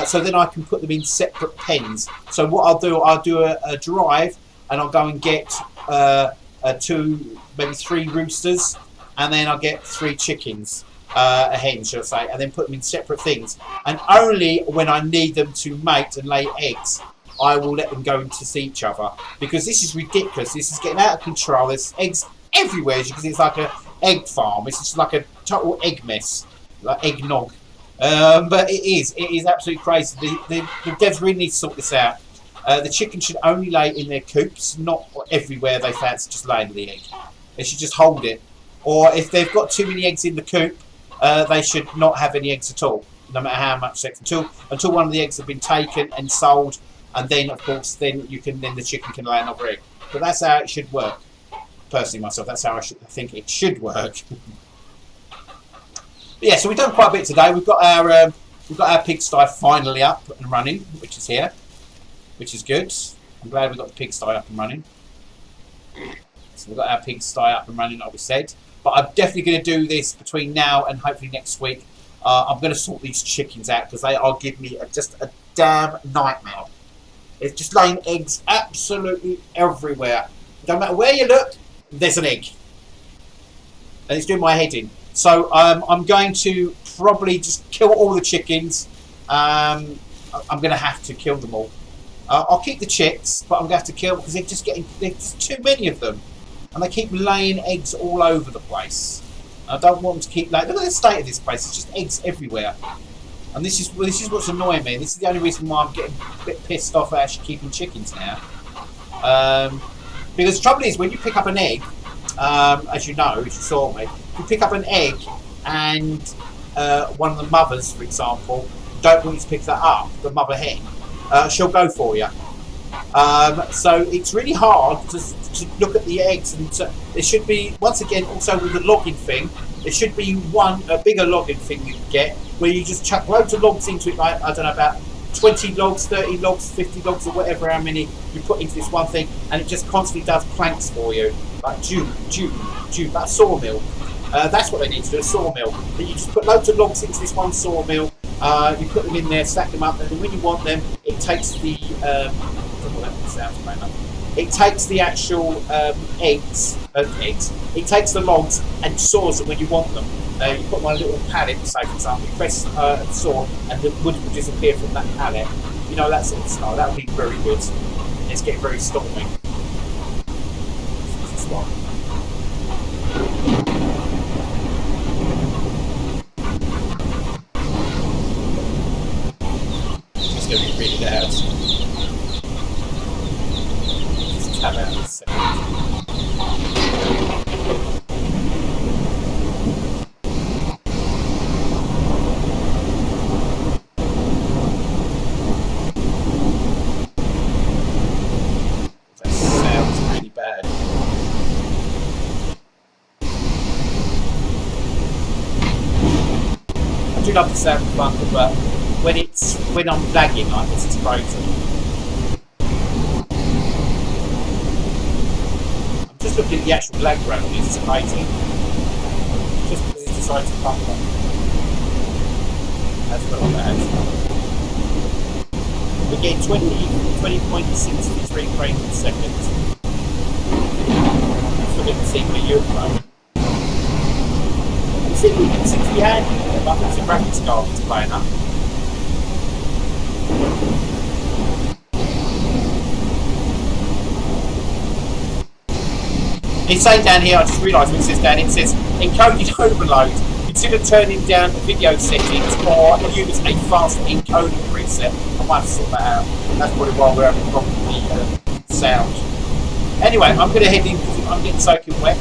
A: so then I can put them in separate pens. So what I'll do a drive, and I'll go and get 2, maybe 3 roosters, and then I'll get 3 chickens. A hen, shall I say, and then put them in separate things. And only when I need them to mate and lay eggs, I will let them go in to see each other. Because this is ridiculous. This is getting out of control. There's eggs everywhere, as you can see. It's like an egg farm. It's just like a total egg mess, like eggnog. But it is absolutely crazy. The devs really need to sort this out. The chickens should only lay in their coops, not everywhere they fancy just laying the egg. They should just hold it. Or if they've got too many eggs in the coop, they should not have any eggs at all, no matter how much sex, until one of the eggs have been taken and sold, and then of course then the chicken can lay another egg. But that's how it should work. Personally, myself, that's how I think it should work. But yeah, so we've done quite a bit today. We've got our pigsty finally up and running, which is here, which is good. I'm glad we've got the pigsty up and running. So we've got our pigsty up and running, like we said. But I'm definitely going to do this between now and hopefully next week. I'm going to sort these chickens out because they are giving me just a damn nightmare. It's just laying eggs absolutely everywhere. Don't matter where you look, there's an egg. And it's doing my head in. So I'm going to probably just kill all the chickens. I'm going to have to kill them all. I'll keep the chicks, but I'm going to have to kill them because there's just too many of them. And they keep laying eggs all over the place. I don't want them to keep laying. Look at the state of this place. It's just eggs everywhere. And this is what's annoying me. This is the only reason why I'm getting a bit pissed off at actually keeping chickens now. Because the trouble is, when you pick up an egg, as you know, as you saw me, you pick up an egg and one of the mothers, for example, don't want you to pick that up, the mother hen, she'll go for you. So it's really hard to look at the eggs, and there should be, once again, also with the logging thing, there should be a bigger logging thing you can get where you just chuck loads of logs into it, like I don't know, about 20 logs, 30 logs, 50 logs, or whatever, how many you put into this one thing, and it just constantly does planks for you, like like a sawmill. That's what they need to do, a sawmill. Then you just put loads of logs into this one sawmill, you put them in there, stack them up, and then when you want them, it takes the, I don't know what that sounds right now. It takes the actual eggs, it takes the logs and saws them when you want them. You put one little pallet, say for example, you press saw, and the wood will disappear from that pallet. You know, that sort of style. That would be very good. It's getting very stormy. This one. It's going to be really loud. Just tab out a second. I do love the sound of the bunker, but when I'm lagging like this, it's crazy. I'm just looking at the actual lag rate on this, it's crazy. Just because it's decided to bunker. That's what I'm at. We're getting 20.63 frames per second. That's what it's seeing for you at the moment. See, we can 60 handy. I think the graphics card is playing up. It's saying down here, I just realised what it says down, it says encoded overload. Consider turning down the video settings or use a fast encoder preset. I might have to sort that out. That's probably why we're having a problem with the sound. Anyway, I'm going to head in because I'm getting soaking wet.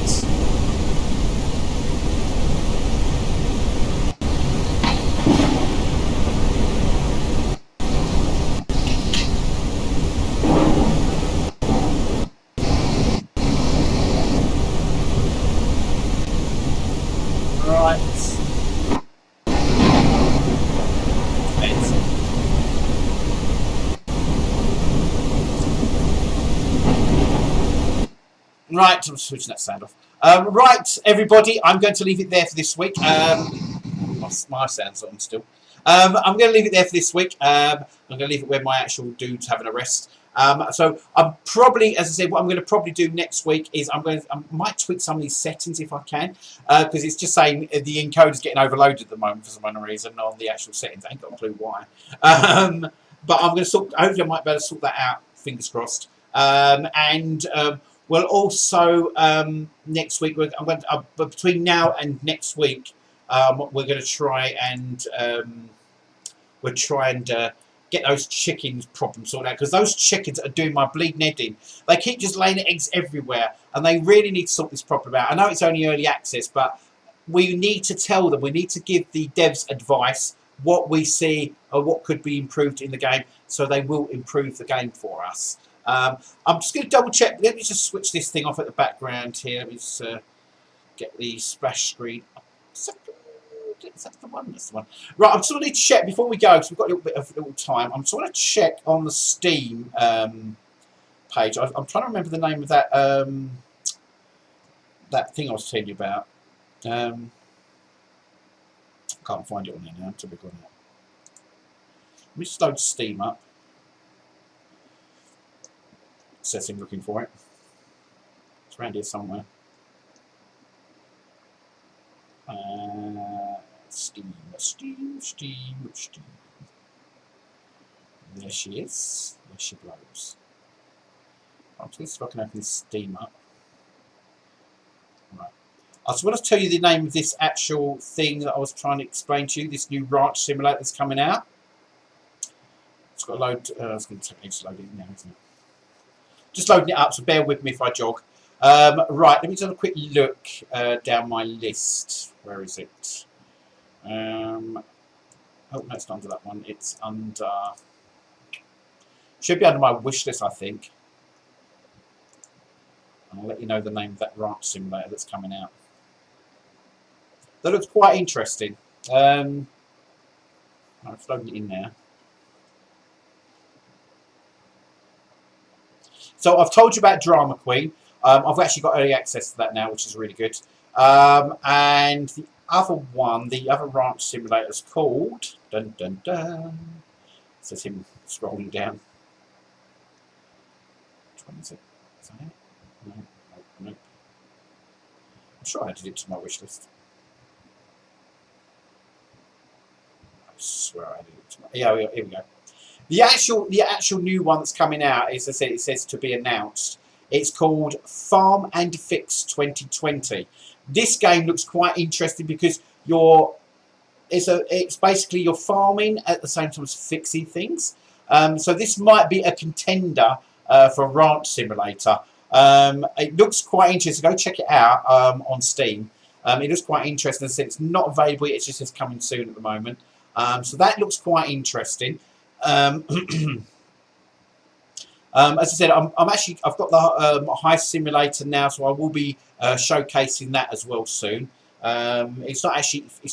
A: Right, I'm switching that sound off. Right, everybody, I'm going to leave it there for this week. My sound's on still. I'm going to leave it there for this week. I'm going to leave it where my actual dude's having a rest. So I'm probably, as I said, what I'm going to probably do next week is I might tweak some of these settings if I can, because it's just saying the encoder's getting overloaded at the moment for some reason on the actual settings. I ain't got a clue why. But I'm going to hopefully I might be able to sort that out. Fingers crossed. Well, also next week, between now and next week, we're going to try and get those chickens problem sorted out, because those chickens are doing my bleeding head in. They keep just laying eggs everywhere, and they really need to sort this problem out. I know it's only early access, but we need to tell them. We need to give the devs advice, what we see or what could be improved in the game, so they will improve the game for us. I'm just going to double check. Let me just switch this thing off at the background here. Let me just get the splash screen up. That's the one. That's the one. Right, I'm just going to need to check before we go, because we've got a little time. I'm just going to check on the Steam page. I'm trying to remember the name of that that thing I was telling you about. Can't find it on there now. It's a big one. Let me just load Steam up. Setting, looking for it. It's around here somewhere. Steam. There she is. There she blows. I'm just going to see if I can open this Steam up. Right. I just want to tell you the name of this actual thing that I was trying to explain to you. This new ranch simulator that's coming out. It's got a load. It's going to take ages to load it now, isn't it? Just loading it up, so bear with me if I jog. Right, let me just have a quick look down my list. Where is it? Oh, no, it's not under that one. It's under... Should be under my wish list, I think. And I'll let you know the name of that ranch simulator that's coming out. That looks quite interesting. I'm loading it in now. So I've told you about Drama Queen. I've actually got early access to that now, which is really good. And the other one, the other ranch simulator is called, dun dun dun, it says him scrolling down. Which one is it? Is that it? No, no. I'm sure I added it to my wish list. I swear I added it to my, yeah, here we go. The actual new one that's coming out, as I said, it says to be announced. It's called Farm and Fix 2020. This game looks quite interesting because it's basically you're farming at the same time as fixing things. So this might be a contender for a ranch simulator. It looks quite interesting. Go check it out on Steam. It looks quite interesting. As I said, it's not available yet. It's just coming soon at the moment. So that looks quite interesting. As I said, I've got the heist simulator now, so I will be showcasing that as well soon. It's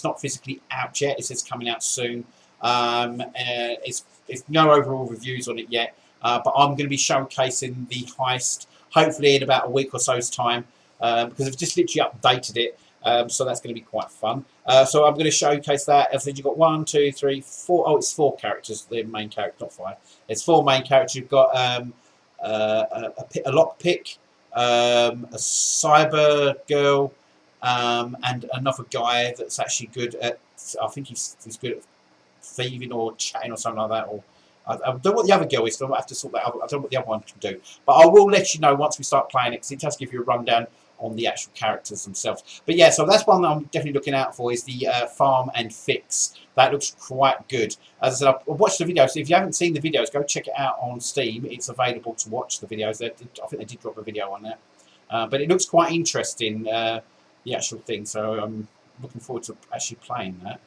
A: not physically out yet. It says coming out soon. It's no overall reviews on it yet, but I'm going to be showcasing the heist hopefully in about a week or so's time, because I've just literally updated it. So that's going to be quite fun. So I'm going to showcase that. As I said, you've got 1, 2, 3, 4. Oh, it's 4 characters. The main character, not 5. It's 4 main characters. You've got a lockpick, a cyber girl, and another guy that's actually good at. I think he's good at thieving or chatting or something like that. Or I don't know what the other girl is, so I might have to sort that out. I don't know what the other one can do. But I will let you know once we start playing it, because it does give you a rundown on the actual characters themselves. But yeah, so that's one that I'm definitely looking out for, is the Farm and Fix. That looks quite good. As I said, I've watched the videos. So if you haven't seen the videos, go check it out on Steam. It's available to watch the videos. I think they did drop a video on that. But it looks quite interesting, the actual thing. So I'm looking forward to actually playing that.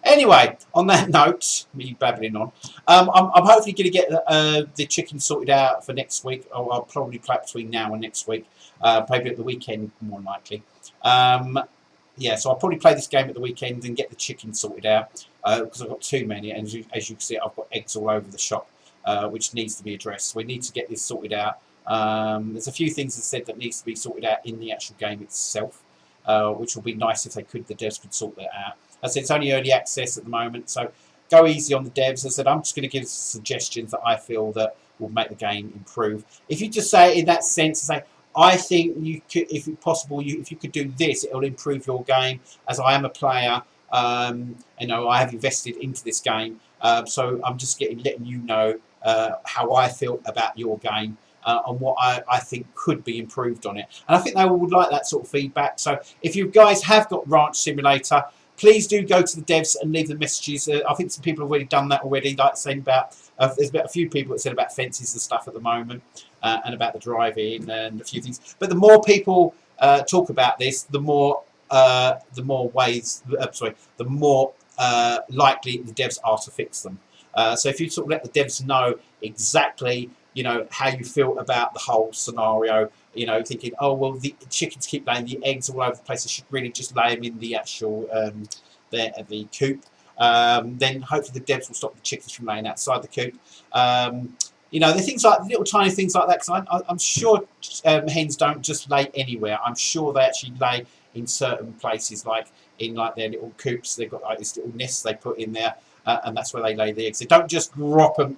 A: Anyway, on that note, me babbling on, I'm hopefully going to get the chicken sorted out for next week. I'll probably play between now and next week. Maybe at the weekend, more than likely. Yeah, so I'll probably play this game at the weekend and get the chicken sorted out, because I've got too many, and as you can see, I've got eggs all over the shop, which needs to be addressed. So we need to get this sorted out. There's a few things, as I said, that needs to be sorted out in the actual game itself, which will be nice if the devs could sort that out. As I said, it's only early access at the moment, so go easy on the devs. As I said, I'm just going to give suggestions that I feel that will make the game improve. If you just say it in that sense, say, I think you could, if it's possible, if you could do this, it will improve your game. As I am a player, you know, I have invested into this game, so I'm just letting you know how I feel about your game. And what I think could be improved on it. And I think they would like that sort of feedback. So if you guys have got Ranch Simulator, please do go to the devs and leave the messages. I think some people have already done that already, like saying about, there's about a few people that said about fences and stuff at the moment, and about the driving and a few things. But the more people talk about this, the more likely the devs are to fix them. So if you sort of let the devs know exactly, you know, how you feel about the whole scenario, you know, thinking, oh, well, the chickens keep laying the eggs all over the place, I should really just lay them in the actual, the coop, then hopefully the devs will stop the chickens from laying outside the coop. You know, the things like, little tiny things like that, because I'm sure hens don't just lay anywhere. I'm sure they actually lay in certain places, like in like their little coops. They've got like this little nest they put in there, and that's where they lay the eggs. They don't just drop them